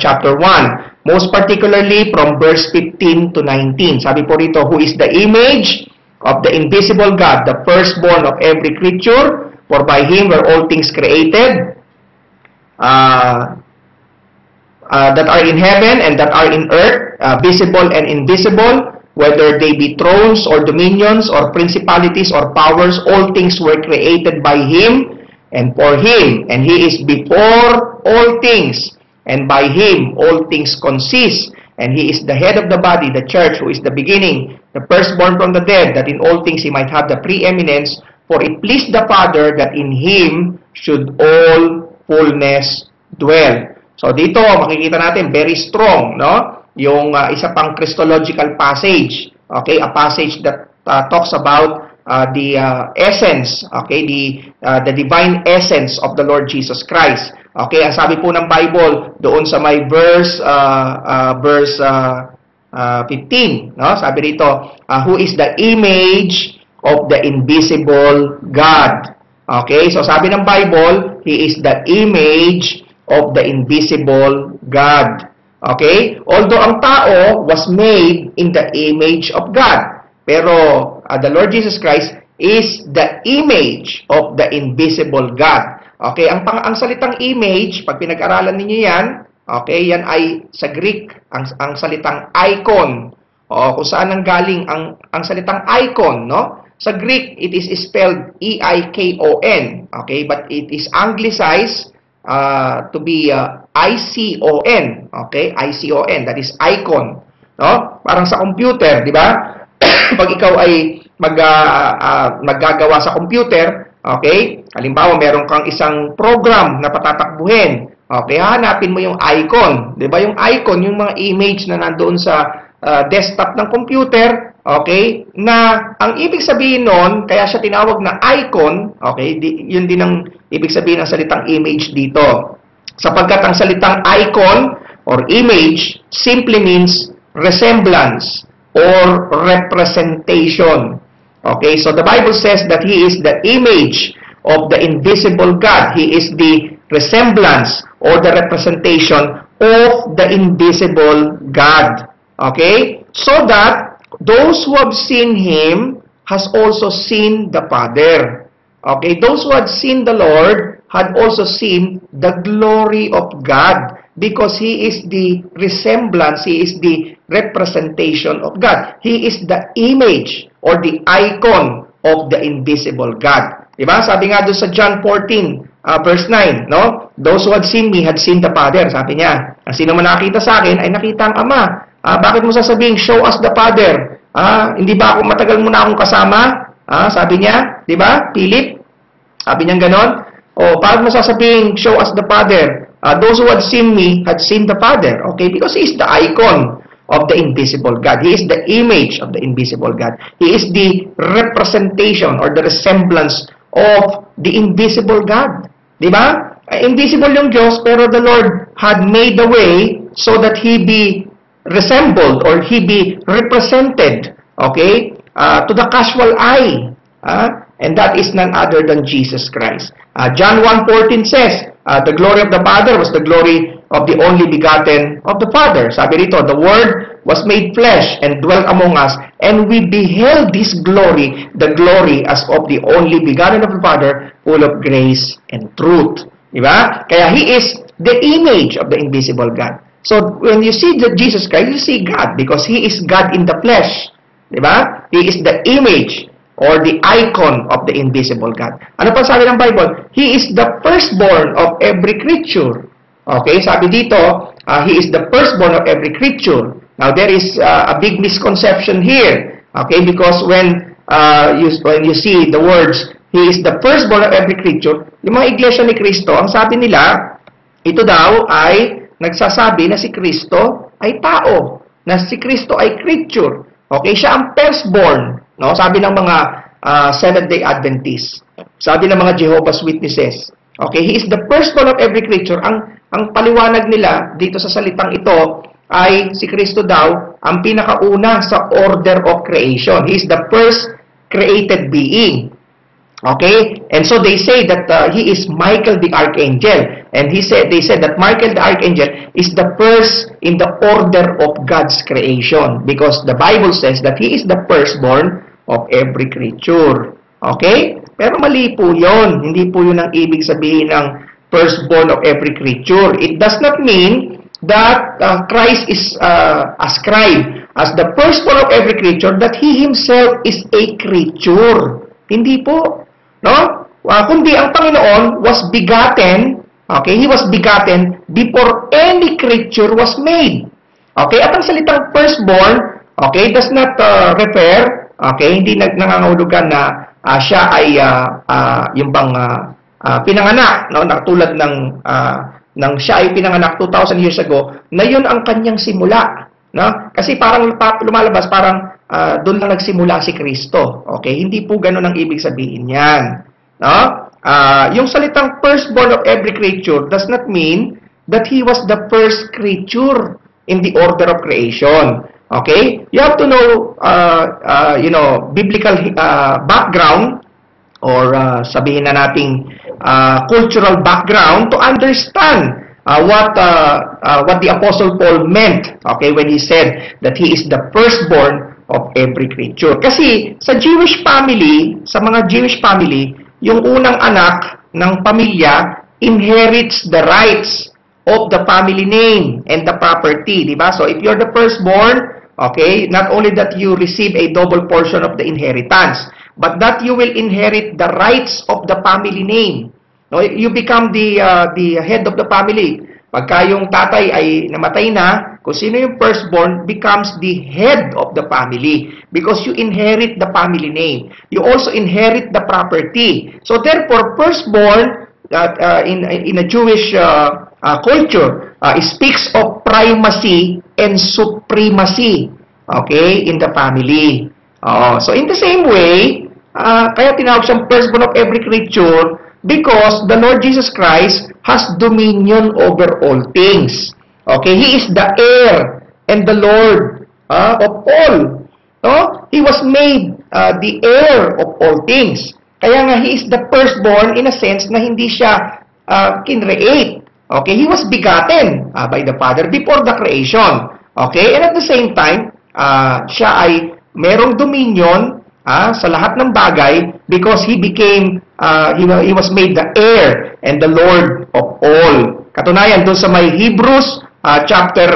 chapter 1. Most particularly from verse 15 to 19. Sabi po rito, who is the image of the invisible God, the firstborn of every creature, for by Him were all things created, that are in heaven and that are in earth, visible and invisible, whether they be thrones or dominions or principalities or powers, all things were created by Him and for Him, and He is before all things, and by Him all things consist, and He is the head of the body, the church, who is the beginning, the firstborn from the dead, that in all things He might have the preeminence, for it pleased the Father that in Him should all fullness dwell. So dito makikita natin very strong, no? Yung isa pang Christological passage, okay, a passage that talks about the essence, okay, the divine essence of the Lord Jesus Christ. Okay, ang sabi po ng Bible doon sa may verse 15, no? Sabi rito, who is the image of the invisible God. Okay, so sabi ng Bible, He is the image of the invisible God. Okay? Although ang tao was made in the image of God. Pero the Lord Jesus Christ is the image of the invisible God. Okay? Ang salitang image, pag pinag-aralan ninyo yan, okay, yan ay sa Greek, ang salitang icon. O kung saan nanggaling ang salitang icon, no? Sa Greek, it is spelled E-I-K-O-N. Okay? But it is anglicized to be I-C-O-N. Okay? I-C-O-N. That is icon. No? Parang sa computer, di ba? Pag ikaw ay maggagawa sa computer, okay? Halimbawa, meron kang isang program na patatakbuhin. Okay? Hanapin mo yung icon. Di ba? Yung icon, yung mga image na nandoon sa desktop ng computer, okay? Na ang ibig sabihin nun, kaya siya tinawag na icon, okay? Yun din ang ibig sabihin ng salitang image dito. Sapagkat ang salitang icon or image simply means resemblance or representation. Okay? So the Bible says that He is the image of the invisible God. He is the resemblance or the representation of the invisible God. Okay? So that those who have seen Him has also seen the Father. Okay? Those who had seen the Lord had also seen the glory of God, because He is the resemblance, He is the representation of God. He is the image or the icon of the invisible God. Diba? Sabi nga doon sa John 14, verse 9, no? Those who had seen me had seen the Father, sabi niya. Ang sino man nakita sa akin ay nakita ang Ama. Bakit mo sasabihin, show us the Father? Hindi ba ako matagal mo na akong kasama? Sabi niya, di ba? Philip, sabi niya ganon. O, bakit mo sasabihin, show us the Father? Those who had seen me had seen the Father. Okay? Because He is the icon of the invisible God. He is the image of the invisible God. He is the representation or the resemblance of the invisible God. Di ba? Invisible yung Diyos, pero the Lord had made a way so that He be resembled or He be represented, okay, to the casual eye. And that is none other than Jesus Christ. John 1:14 says, the glory of the Father was the glory of the only begotten of the Father. Sabi rito, the Word was made flesh and dwelt among us, and we beheld His glory, the glory as of the only begotten of the Father, full of grace and truth. Diba? Kaya He is the image of the invisible God. So when you see Jesus Christ, you see God, because He is God in the flesh. Diba? He is the image or the icon of the invisible God. Ano pa sabi ng Bible? He is the firstborn of every creature. Okay, sabi dito, He is the firstborn of every creature. Now, there is a big misconception here. Okay, because when you see the words, He is the firstborn of every creature, yung mga iglesia ni Kristo, ang sabi nila, ito daw ay nagsasabi na si Kristo ay tao, na si Kristo ay creature. Okay, siya ang firstborn. No? Sabi ng mga Seventh-day Adventists. Sabi ng mga Jehovah's Witnesses, okay, He is the firstborn of every creature. Ang paliwanag nila dito sa salitang ito ay si Kristo daw ang pinakauna sa order of creation. He is the first created being. Okay? And so they say that He is Michael the Archangel. And they said that Michael the Archangel is the first in the order of God's creation. Because the Bible says that He is the firstborn of every creature. Okay? Pero mali po yun. Hindi po yun ang ibig sabihin ng firstborn of every creature. It does not mean that Christ is ascribed as the firstborn of every creature, that He Himself is a creature. Hindi po. No? Kundi ang Panginoon was begotten, okay, He was begotten before any creature was made. Okay, at ang salitang firstborn, okay, does not refer, okay, hindi nangangahulugan na siya ay yung bang pinanganak, no, na tulad ng siya ay pinanganak 2,000 years ago, na yun ang kanyang simula, no? Kasi parang lumalabas parang doon lang nagsimula si Kristo. Okay? Hindi po ganoon ang ibig sabihin niyan. No? Yung salitang firstborn of every creature does not mean that He was the first creature in the order of creation. Okay? You have to know, biblical background, or sabihin na nating cultural background to understand what the Apostle Paul meant, okay, when he said that he is the firstborn of every creature. Kasi sa Jewish family, sa mga Jewish family, yung unang anak ng pamilya inherits the rights of the family name and the property, di ba? So if you're the firstborn, okay, not only that you receive a double portion of the inheritance, but that you will inherit the rights of the family name. No, you become the head of the family. Pagka yung tatay ay namatay na, kung sino yung firstborn becomes the head of the family because you inherit the family name. You also inherit the property. So therefore, firstborn in a Jewish culture speaks of primacy and supremacy, okay, in the family. So in the same way, kaya tinawag siyang firstborn of every creature because the Lord Jesus Christ has dominion over all things. Okay, He is the heir and the Lord of all. No? He was made the heir of all things. Kaya nga He is the firstborn in a sense na hindi siya kinreate. Okay, He was begotten by the Father before the creation. Okay, and at the same time, siya ay merong dominion sa lahat ng bagay because He became, He was made the heir and the Lord of all. Katunayan, doon sa may Hebrews chapter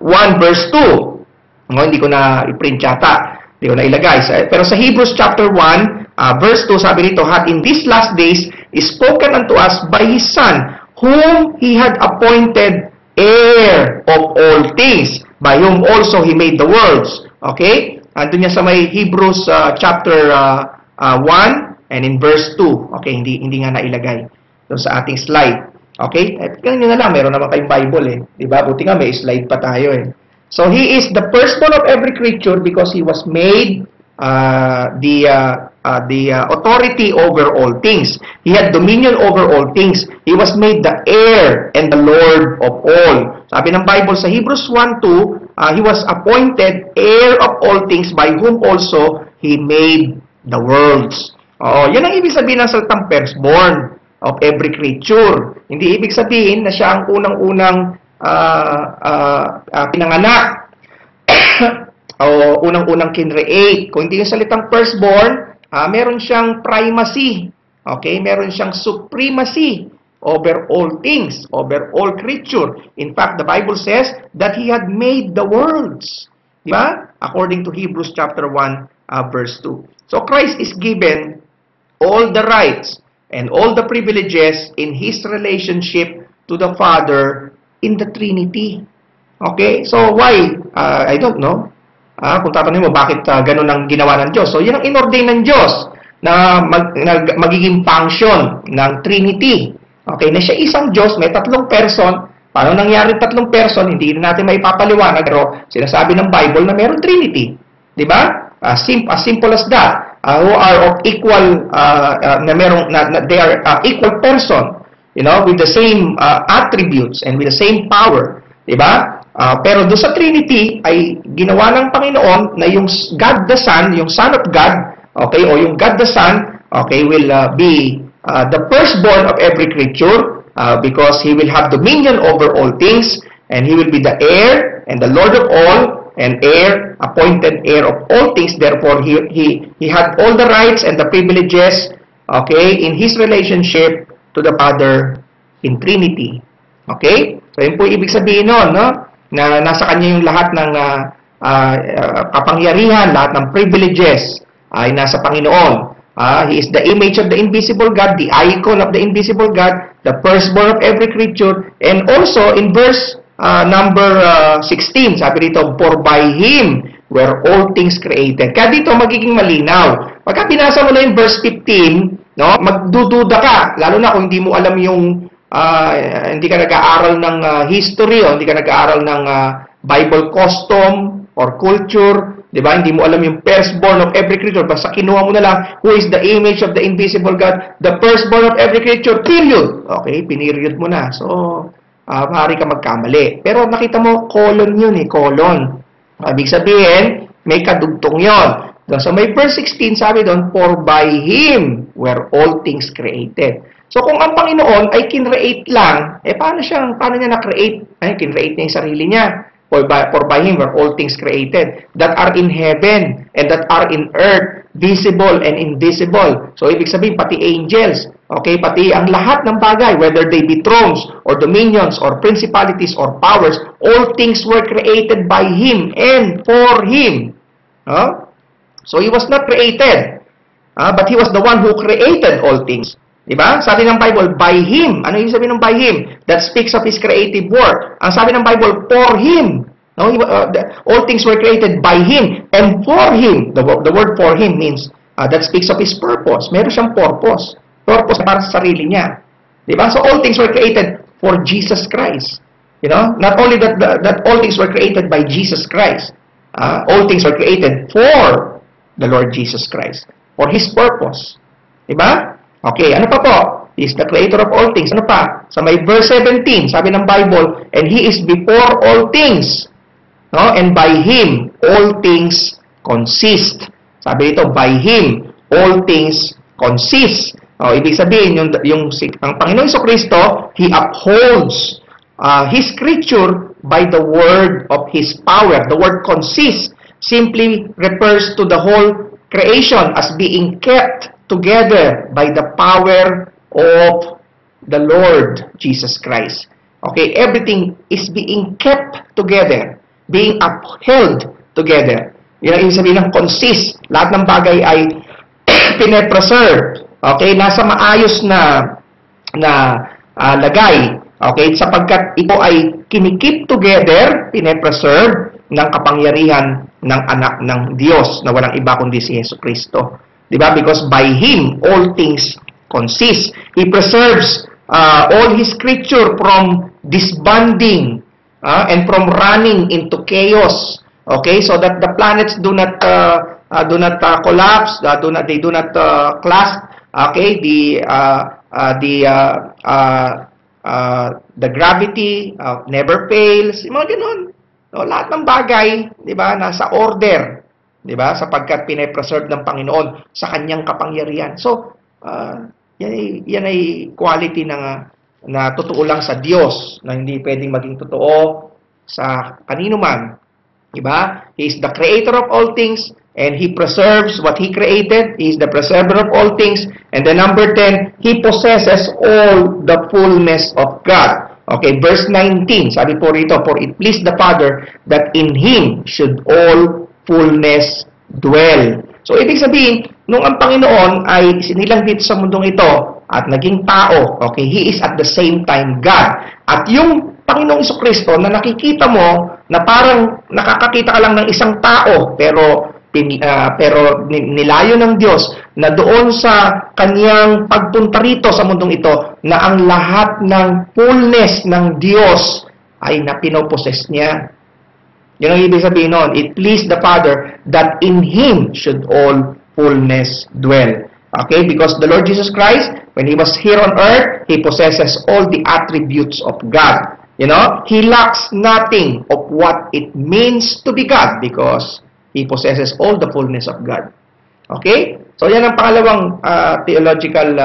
1 verse 2. Hindi ko na i-print yata. Hindi ko na ilagay. Pero sa Hebrews chapter 1 verse 2, sabi nito, "Hath in these last days is spoken unto us by His Son, whom He had appointed heir of all things, by whom also He made the worlds." Okay? Andun niya sa may Hebrews chapter 1 and in verse 2. Okay, hindi nga nailagay doon sa ating slide. Okay? At ganyan na lang, meron naman kayong Bible eh. Diba? Buti nga may slide pa tayo eh. So, He is the firstborn of every creature because He was made the authority over all things. He had dominion over all things. He was made the heir and the Lord of all. Sabi ng Bible sa Hebrews 1:2, He was appointed heir of all things by whom also He made the worlds. Yan ang ibig sabihin ng salitang firstborn of every creature. Hindi ibig sabihin na siya ang unang-unang pinanganak o unang-unang kinreate. Kung hindi yung salitang firstborn, meron siyang primacy. Okay? Meron siyang supremacy over all things, over all creature. In fact, the Bible says that He had made the worlds. Diba? According to Hebrews chapter 1, verse 2. So Christ is given all the rights and all the privileges in His relationship to the Father in the Trinity. Okay? So why? I don't know. Kung tatanungin mo, bakit ganun ang ginawa ng Diyos? So yan ang inordain ng Diyos na magiging function ng Trinity. Okay? Na siya isang Diyos, may tatlong person. Paano nangyari tatlong person? Hindi natin maipapaliwanag. Pero sinasabi ng Bible na mayroong Trinity. Diba? As simple as that. who are of equal, they are equal person, with the same attributes and with the same power, di ba? Pero doon sa Trinity ay ginawa ng Panginoon na yung God the Son, yung Son of God, okay, o yung God the Son, okay, will be the firstborn of every creature because He will have dominion over all things, and He will be the heir and the Lord of all, and heir, appointed heir of all things. Therefore, he had all the rights and the privileges, okay, in His relationship to the Father in Trinity. Okay? So, yun po ibig sabihin nun, no? Na nasa Kanya yung lahat ng kapangyarihan, lahat ng privileges ay nasa Panginoon. He is the image of the invisible God, the icon of the invisible God, the firstborn of every creature. And also, in verse number 16, sabi dito, for by Him were all things created. Kaya dito magiging malinaw. Pagka binasa mo na yung verse 15, no, magdududa ka, lalo na kung hindi mo alam yung, hindi ka nag-aaral ng history, o hindi ka nag-aaral ng Bible custom or culture, di ba? Hindi mo alam yung firstborn of every creature. Basta kinuha mo na lang, who is the image of the invisible God, the firstborn of every creature, period. Okay, pineriod mo na. So, maaari ka magkamali. Pero nakita mo, colon yun colon. Ibig sabihin, may kadugtong yun. So, may verse 16, sabi doon, for by Him were all things created. So, kung ang Panginoon ay kinreate lang, paano niya na-create? Kinreate niya yung sarili niya. For by Him were all things created that are in heaven and that are in earth, visible and invisible. So, ibig sabihin, pati angels, okay, pati ang lahat ng bagay, whether they be thrones or dominions or principalities or powers, all things were created by Him and for Him. So, He was not created, but He was the one who created all things. Diba? Sabi ng Bible, by Him. Ano yung sabi ng by Him? That speaks of His creative work. Ang sabi ng Bible, for Him. No? All things were created by Him and for Him. The word for Him means, that speaks of His purpose. Meron siyang purpose. Purpose para sa sarili niya. Diba? So all things were created for Jesus Christ. Not only that all things were created by Jesus Christ. All things were created for the Lord Jesus Christ. For His purpose. Diba? Okay, ano pa po? He is the creator of all things. Ano pa? Sa may verse 17, sabi ng Bible, and He is before all things. No? And by Him, all things consist. Sabi dito, by Him, all things consist. Ibig sabihin, ang Panginoon Jesucristo, He upholds His creature by the word of His power. The word consist simply refers to the whole creation as being kept together by the power of the Lord Jesus Christ. Okay, everything is being kept together, being upheld together. Yan ang ibig sabihin ng consist. Lahat ng bagay ay pine-preserve. Okay, nasa maayos na lagay. Okay, sapagkat ito ay kinikip together, pine-preserve ng kapangyarihan ng anak ng Diyos na walang iba kundi si Jesucristo. Diba? Because by Him, all things consist. He preserves all His creature from disbanding and from running into chaos. Okay? So that the planets do not collapse, they do not clash. Okay? The gravity never fails. Mga ganun. So, lahat ng bagay, diba, nasa order. Diba? Sapagkat pine-preserve ng Panginoon sa Kanyang kapangyarihan. So, yan ay quality na totoo lang sa Diyos, na hindi pwedeng maging totoo sa kanino man. Diba? He is the creator of all things, and He preserves what He created. He is the preserver of all things. And then number 10, He possesses all the fullness of God. Okay, verse 19, sabi po rito, for it pleased the Father that in Him should all fullness dwell. So, ibig sabihin, nung ang Panginoon ay sinilang dito sa mundong ito at naging tao, okay, He is at the same time God. At yung Panginoong Jesucristo na nakikita mo na parang nakakakita ka lang ng isang tao, pero nilayo ng Diyos na doon sa Kanyang pagpunta rito sa mundong ito na ang lahat ng fullness ng Diyos ay napinoposes niya. Yun ang ibig sabihin nun. It pleased the Father that in Him should all fullness dwell. Okay, because the Lord Jesus Christ, when He was here on earth, He possesses all the attributes of God. You know, He lacks nothing of what it means to be God because He possesses all the fullness of God. Okay? So, yan ang pangalawang theological,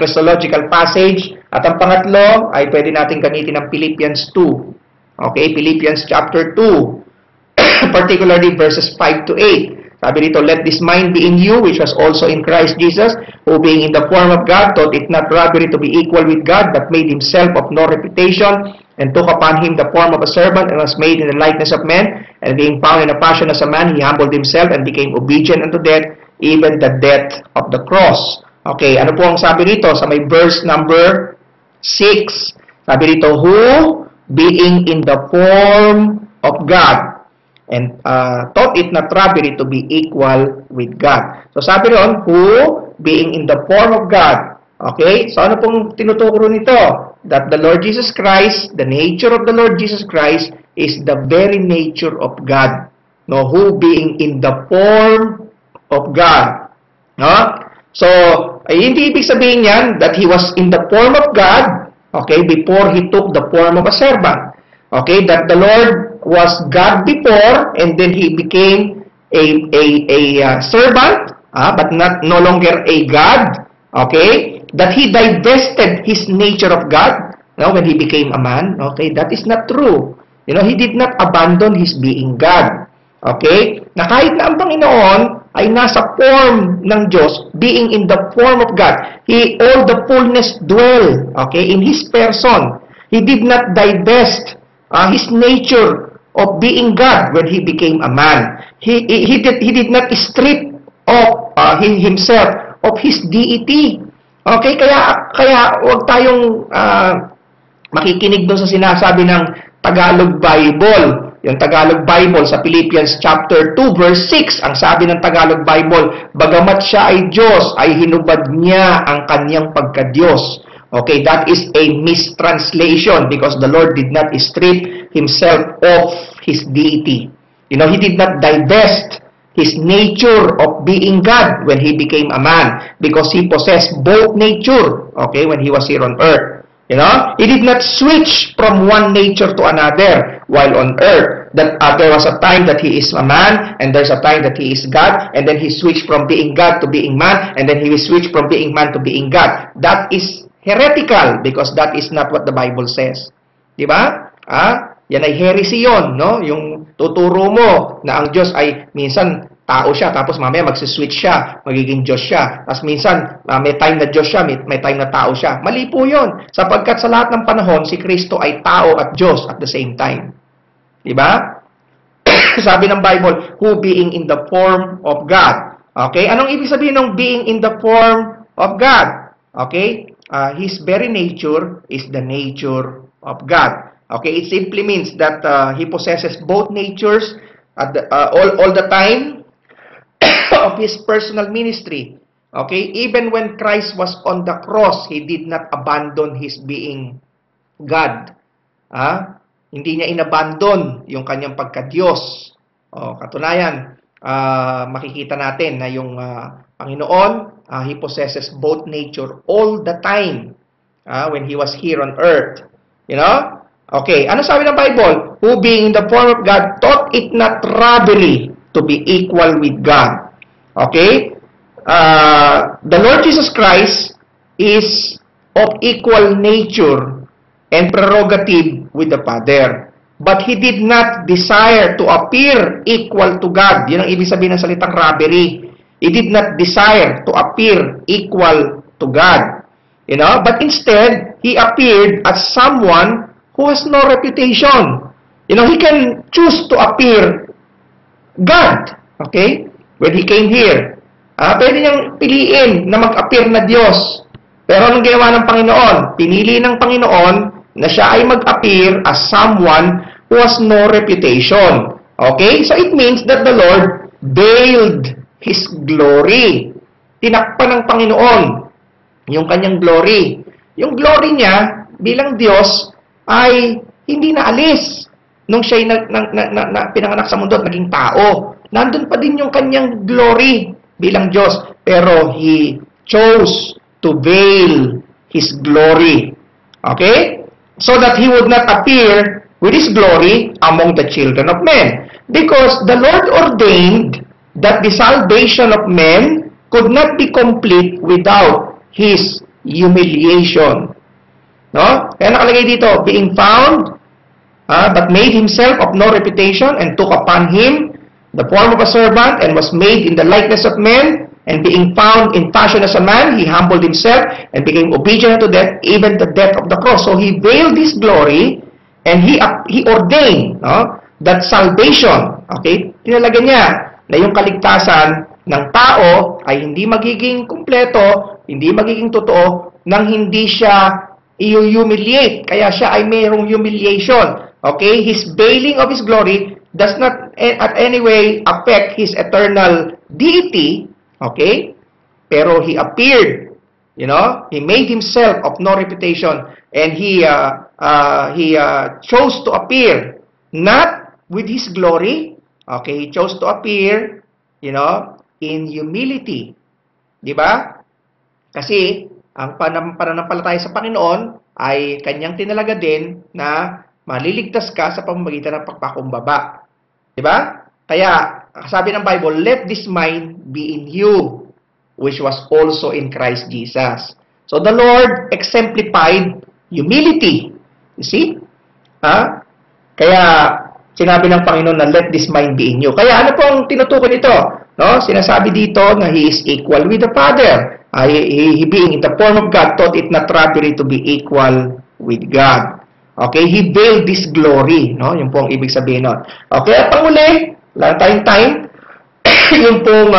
Christological passage. At ang pangatlo ay pwede natin gamitin ng Philippians 2. Okay? Philippians chapter 2, particularly verses 5 to 8. Sabi dito, let this mind be in you, which was also in Christ Jesus, who being in the form of God, thought it not robbery to be equal with God, but made himself of no reputation, and took upon him the form of a servant, and was made in the likeness of men, and being found in a fashion as a man, he humbled himself, and became obedient unto death, even the death of the cross. Okay, ano po ang sabi dito sa may verse number 6? Sabi dito, who, being in the form of God, and thought it not robbery to be equal with God. So sabi ron, who, being in the form of God. Okay? So ano pong tinuturo nito? That the Lord Jesus Christ, the nature of the Lord Jesus Christ, is the very nature of God. No, who being in the form of God. No? So, hindi ibig sabihin yan that He was in the form of God, okay, before He took the form of a servant. Okay, that the Lord was God before, and then He became a servant, but no longer a God. Okay, that He divested His nature of God, when He became a man. Okay, that is not true. He did not abandon His being God. Okay, na kahit na ang Panginoon ay nasa form ng Diyos, being in the form of God, all the fullness dwell, okay, in His person. He did not divest His nature of being God when He became a man. He did not strip of Himself of His deity. Okay, kaya huwag tayong makikinig doon sa sinasabi ng Tagalog Bible. Yung Tagalog Bible sa Philippians chapter 2 verse 6, ang sabi ng Tagalog Bible, bagamat siya ay Diyos, ay hinubad niya ang kanyang pagka-Diyos. Okay, that is a mistranslation because the Lord did not strip Himself of His deity. He did not divest His nature of being God when He became a man because He possessed both nature, okay, when He was here on earth. He did not switch from one nature to another while on earth. That there was a time that He is a man, and there's a time that He is God, and then He switched from being God to being man, and then He switched from being man to being God. That is heretical because that is not what the Bible says. Di ba? Yan ay heresy yun, no? Yung tuturo mo na ang Diyos ay minsan tao siya, tapos mamaya magsiswitch siya, magiging Diyos siya. Tapos minsan, may time na Diyos siya, may time na tao siya. Mali po yun. Sapagkat sa lahat ng panahon, si Kristo ay tao at Diyos at the same time. Diba? Sabi ng Bible, who being in the form of God. Okay? Anong ibig sabihin ng being in the form of God? Okay? His very nature is the nature of God. Okay? It simply means that He possesses both natures at all the time of His personal ministry. Okay? Even when Christ was on the cross, He did not abandon His being God. Hindi niya inabandon yung kanyang pagka-Diyos. Katunayan, makikita natin na yung Panginoon, He possesses both nature all the time when He was here on earth. Okay, ano sabi ng Bible? Who being in the form of God, thought it not robbery to be equal with God. Okay? The Lord Jesus Christ is of equal nature and prerogative with the Father. But He did not desire to appear equal to God. Yun ang ibig sabihin ng salitang robbery. He did not desire to appear equal to God. But instead, He appeared as someone who has no reputation. He can choose to appear God. Okay? When He came here. Pwede niyang piliin na mag-appear na Diyos. Pero anong ginawa ng Panginoon? Pinili ng Panginoon na siya ay mag-appear as someone who has no reputation. Okay? So it means that the Lord veiled His glory. Tinakpan ng Panginoon yung kanyang glory. Yung glory niya bilang Diyos ay hindi naalis nung siya'y pinanganak sa mundo at naging tao. Nandun pa din yung kanyang glory. bilang Diyos. Pero He chose to veil His glory. Okay? So that He would not appear with His glory among the children of men. Because the Lord ordained that the salvation of men could not be complete without His humiliation. No? Kaya nakalagay dito, being found, but made Himself of no reputation, and took upon Him the form of a servant, and was made in the likeness of men, and being found in fashion as a man, He humbled Himself, and became obedient unto death, even the death of the cross. So He veiled His glory, and He ordained, no, that salvation, okay, tinalaga niya na yung kaligtasan ng tao ay hindi magiging kumpleto, hindi magiging totoo, nang hindi siya i-humiliate. Kaya siya ay mayroong humiliation. Okay? His veiling of His glory does not at any way affect His eternal deity. Okay? Pero He appeared. You know? He made Himself of no reputation. And He chose to appear not with His glory. Okay? He chose to appear, you know, in humility. Diba? Kasi ang pananampalataya sa Panginoon ay Kanyang tinalaga din na maliligtas ka sa pamamagitan ng pagpakumbaba. Diba? Kaya, sabi ng Bible, let this mind be in you, which was also in Christ Jesus. So the Lord exemplified humility. You see? Kaya, sinabi ng Panginoon na let this mind be in you. Kaya ano pong tinutukoy nito? No? Sinasabi dito na He is equal with the Father. He being in the form of God thought it not robbery to be equal with God. Okay, He veiled this glory, no? Yung pong ibig sabihin nun. Okay, at panguli, wala tayong time, yung pong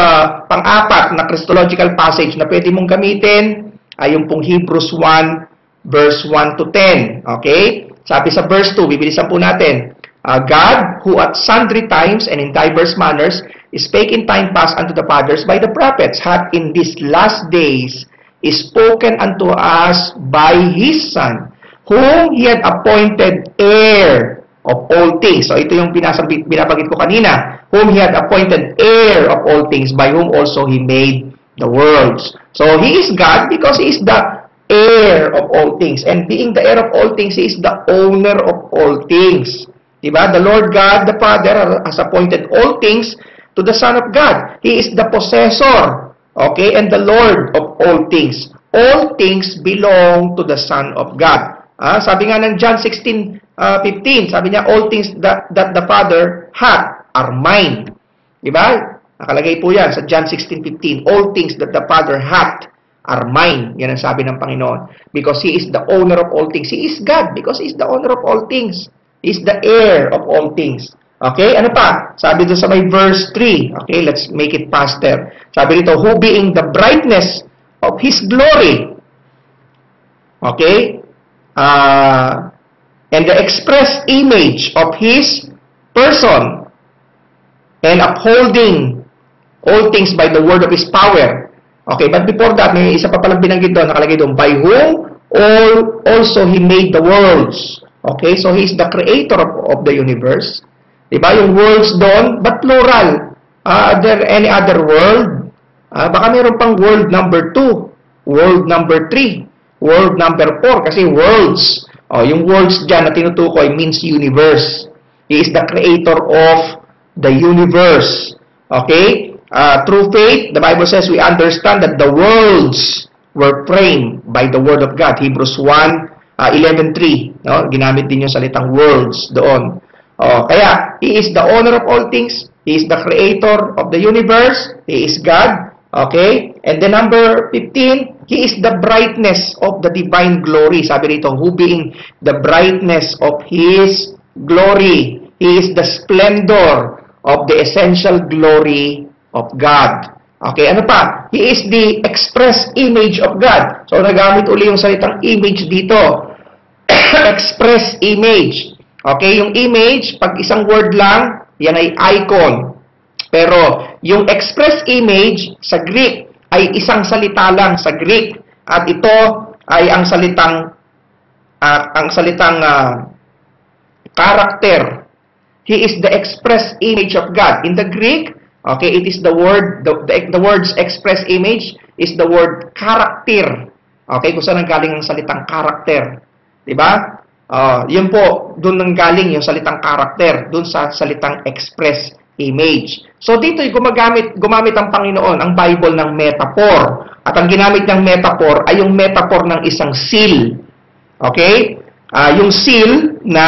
pang-apat na Christological passage na pwede mong gamitin ay yung pong Hebrews 1 verse 1 to 10. Okay? Sabi sa verse 2, bibilisan po natin. God, who at sundry times and in diverse manners spake in time past unto the fathers by the prophets, hath in these last days spoken unto us by His Son, whom He had appointed heir of all things. So ito yung binabagit ko kanina. Whom He had appointed heir of all things, by whom also He made the worlds. So He is God because He is the heir of all things. And being the heir of all things, He is the owner of all things. Diba? The Lord God, the Father, has appointed all things to the Son of God. He is the possessor, okay, and the Lord of all things. All things belong to the Son of God. Sabi nga ng John 16:15, sabi niya, all things that the Father hath are mine. Diba? Nakalagay po yan sa John 16:15. All things that the Father hath are mine. Yan ang sabi ng Panginoon. Because He is the owner of all things. He is God because He is the owner of all things. He is the heir of all things. Okay, ano pa? Sabi doon sa may verse 3. Okay, let's make it faster. Sabi dito, who being the brightness of His glory. Okay? And the express image of His person. And upholding all things by the word of His power. Okay, but before that, may isa pa palang binanggit doon, nakalagay doon, by whom also He made the worlds. Okay, so He is the creator of the universe. Diba? Yung worlds doon, but plural. Are there any other world? Baka meron pang world number 2, world number 3, world number 4, kasi worlds. Yung worlds dyan na tinutukoy means universe. He is the creator of the universe. Okay? Through faith, the Bible says we understand that the worlds were framed by the Word of God. Hebrews 1:11:3. No? Ginamit din yung salitang worlds doon. Kaya, He is the owner of all things. He is the creator of the universe. He is God. Okay? And then number 15, He is the brightness of the divine glory. Sabi rito, who being the brightness of His glory. He is the splendor of the essential glory of God. Okay, ano pa? He is the express image of God. So, nagamit uli yung salitang image dito. Express image. Okay, yung image, pag isang word lang, yan ay icon. Pero, yung express image sa Greek ay isang salita lang sa Greek. At ito ay ang salitang character. He is the express image of God. In the Greek, Okay, it is the word, the words express image is the word character. Okay, kung saan nanggaling ang salitang character. Diba? Yun po, doon nanggaling yung salitang character, doon sa salitang express image. So dito gumamit ang Panginoon, ang Bible ng metaphor. At ang ginamit ng metaphor ay yung metaphor ng isang seal. Okay? Yung seal na,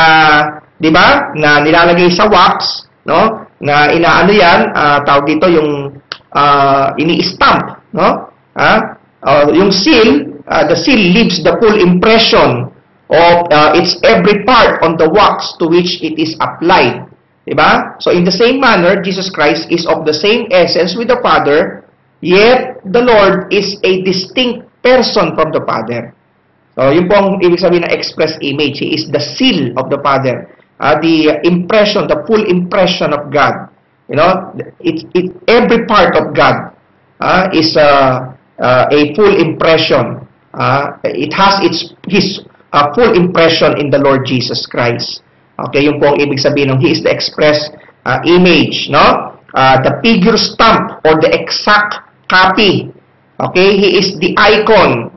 di ba, na nilalagay sa wax, no? Na inaano yan, tawag dito yung ini-stamp, no? Yung seal, the seal leaves the full impression of its every part on the wax to which it is applied. Diba? So in the same manner, Jesus Christ is of the same essence with the Father, yet the Lord is a distinct person from the Father. So yun po ang ibig sabihin ng express image. He is the seal of the Father. The impression, the full impression of God. You know, every part of God is a full impression. It has his full impression in the Lord Jesus Christ. Okay, yung po ang ibig sabihin ng He is the express image, no? The figure stamp or the exact copy. Okay, He is the icon.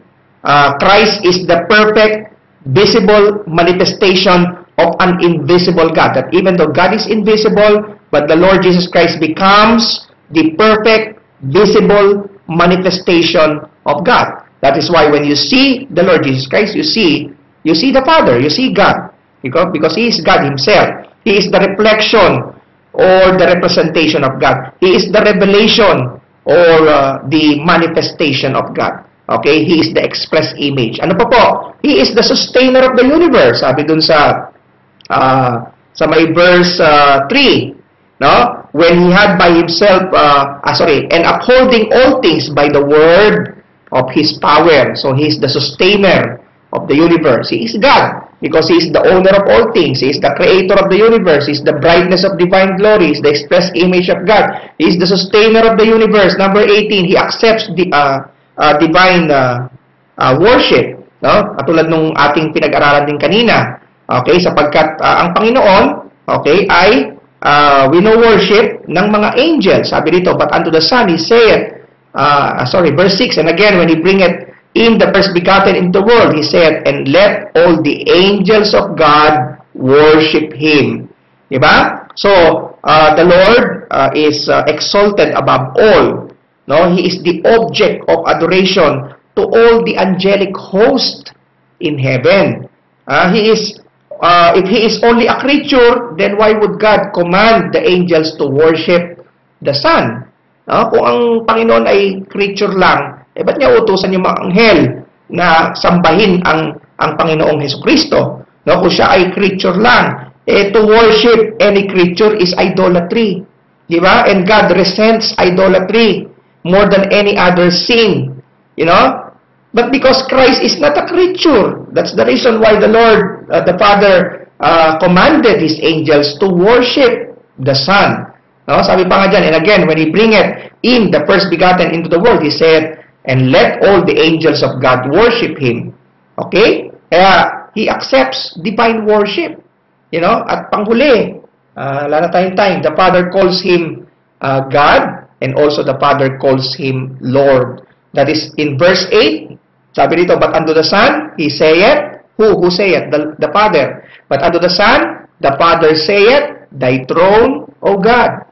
Christ is the perfect, visible manifestation of an invisible God. That even though God is invisible, but the Lord Jesus Christ becomes the perfect, visible manifestation of God. That is why when you see the Lord Jesus Christ, you see the Father, you see God. Because He is God Himself. He is the reflection or the representation of God. He is the revelation or the manifestation of God. Okay? He is the express image. Ano pa po? He is the sustainer of the universe. Sabi dun sa may verse 3. No? When He had by Himself, and upholding all things by the word of His power. So He is the sustainer of the universe. He is God. Because He is the owner of all things. He is the creator of the universe. He is the brightness of divine glory. He is the express image of God. He is the sustainer of the universe. Number 18, He accepts the divine worship. No? Katulad nung ating pinag-aralan din kanina. Okay, sapagkat ang Panginoon, okay, ay wino-worship ng mga angels. Sabi dito, but unto the Son He saith, verse 6, and again, when He bringeth in the first begotten into the world, He said, and let all the angels of God worship Him. Diba? So, the Lord is exalted above all. No? He is the object of adoration to all the angelic host in heaven. If He is only a creature, then why would God command the angels to worship the Son? Kung ang Panginoon ay creature lang, ba't niya utusan yung mga anghel na sambahin ang Panginoong Hesukristo? No, kung siya ay creature lang, to worship any creature is idolatry. Diba? And God resents idolatry more than any other sin. You know? But because Christ is not a creature, that's the reason why the Lord, the Father, commanded His angels to worship the Son. No? Sabi pa nga dyan, and again, when He bringeth in the first begotten into the world, He said, and let all the angels of God worship Him. Okay? Kaya, He accepts divine worship. You know? At panghuli, wala na tayong time, the Father calls Him God, and also the Father calls Him Lord. That is in verse 8. Sabi dito, but unto the Son, He saith, who saith? The Father. But unto the Son, the Father saith, thy throne, O God,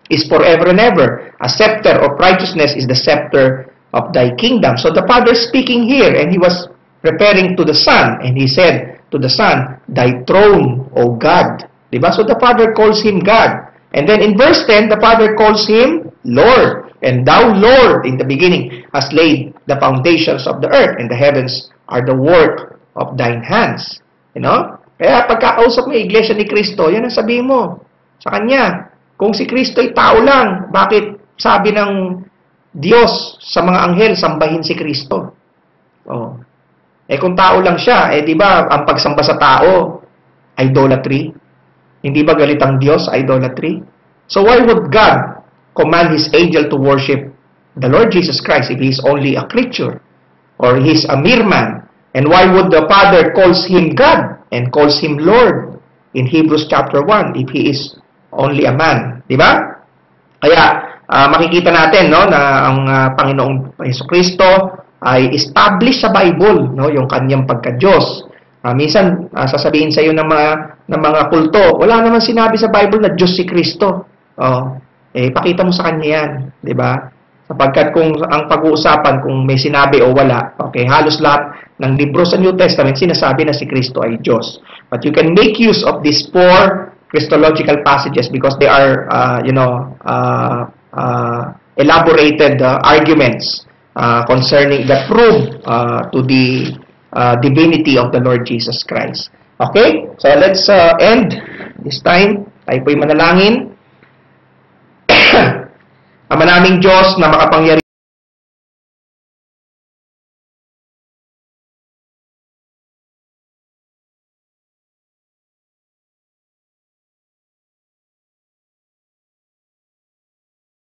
is forever and ever. A scepter of righteousness is the scepter of thy kingdom. So the Father speaking here, and He was referring to the Son, and He said to the Son, thy throne, O God. Diba? So the Father calls Him God. And then in verse 10, the Father calls Him Lord. And thou, Lord, in the beginning, hast laid the foundations of the earth, and the heavens are the work of thine hands. You know? Kaya pagkakausap mo yung iglesia ni Kristo, yan ang sabihin mo sa Kanya. Kung si Kristo ay tao lang, bakit sabi ng Diyos sa mga anghel, sambahin si Kristo? Oh. Kung tao lang siya, di ba, ang pagsamba sa tao, idolatry? Hindi ba galit ang Diyos, idolatry? So why would God command His angel to worship the Lord Jesus Christ if He is only a creature? Or He is a mere man? And why would the Father calls Him God and calls Him Lord in Hebrews chapter 1 if He is only a man? Di ba? Kaya, makikita natin, no, na ang Panginoong Jesucristo ay established sa Bible, no, yung kanyang pagka-Diyos. Minsan sasabihin sa iyo ng mga kulto, wala naman sinabi sa Bible na Diyos si Kristo. Pakita mo sa kanya 'yan, 'di ba? Sapagkat kung ang pag-uusapan kung may sinabi o wala, okay, halos lahat ng libro sa New Testament sinasabi na si Kristo ay Diyos. But you can make use of these 4 Christological passages because they are elaborated arguments concerning that prove to the divinity of the Lord Jesus Christ. Okay? So let's end this time. Tayo po'y manalangin. Ama naming Diyos na makapangyarihan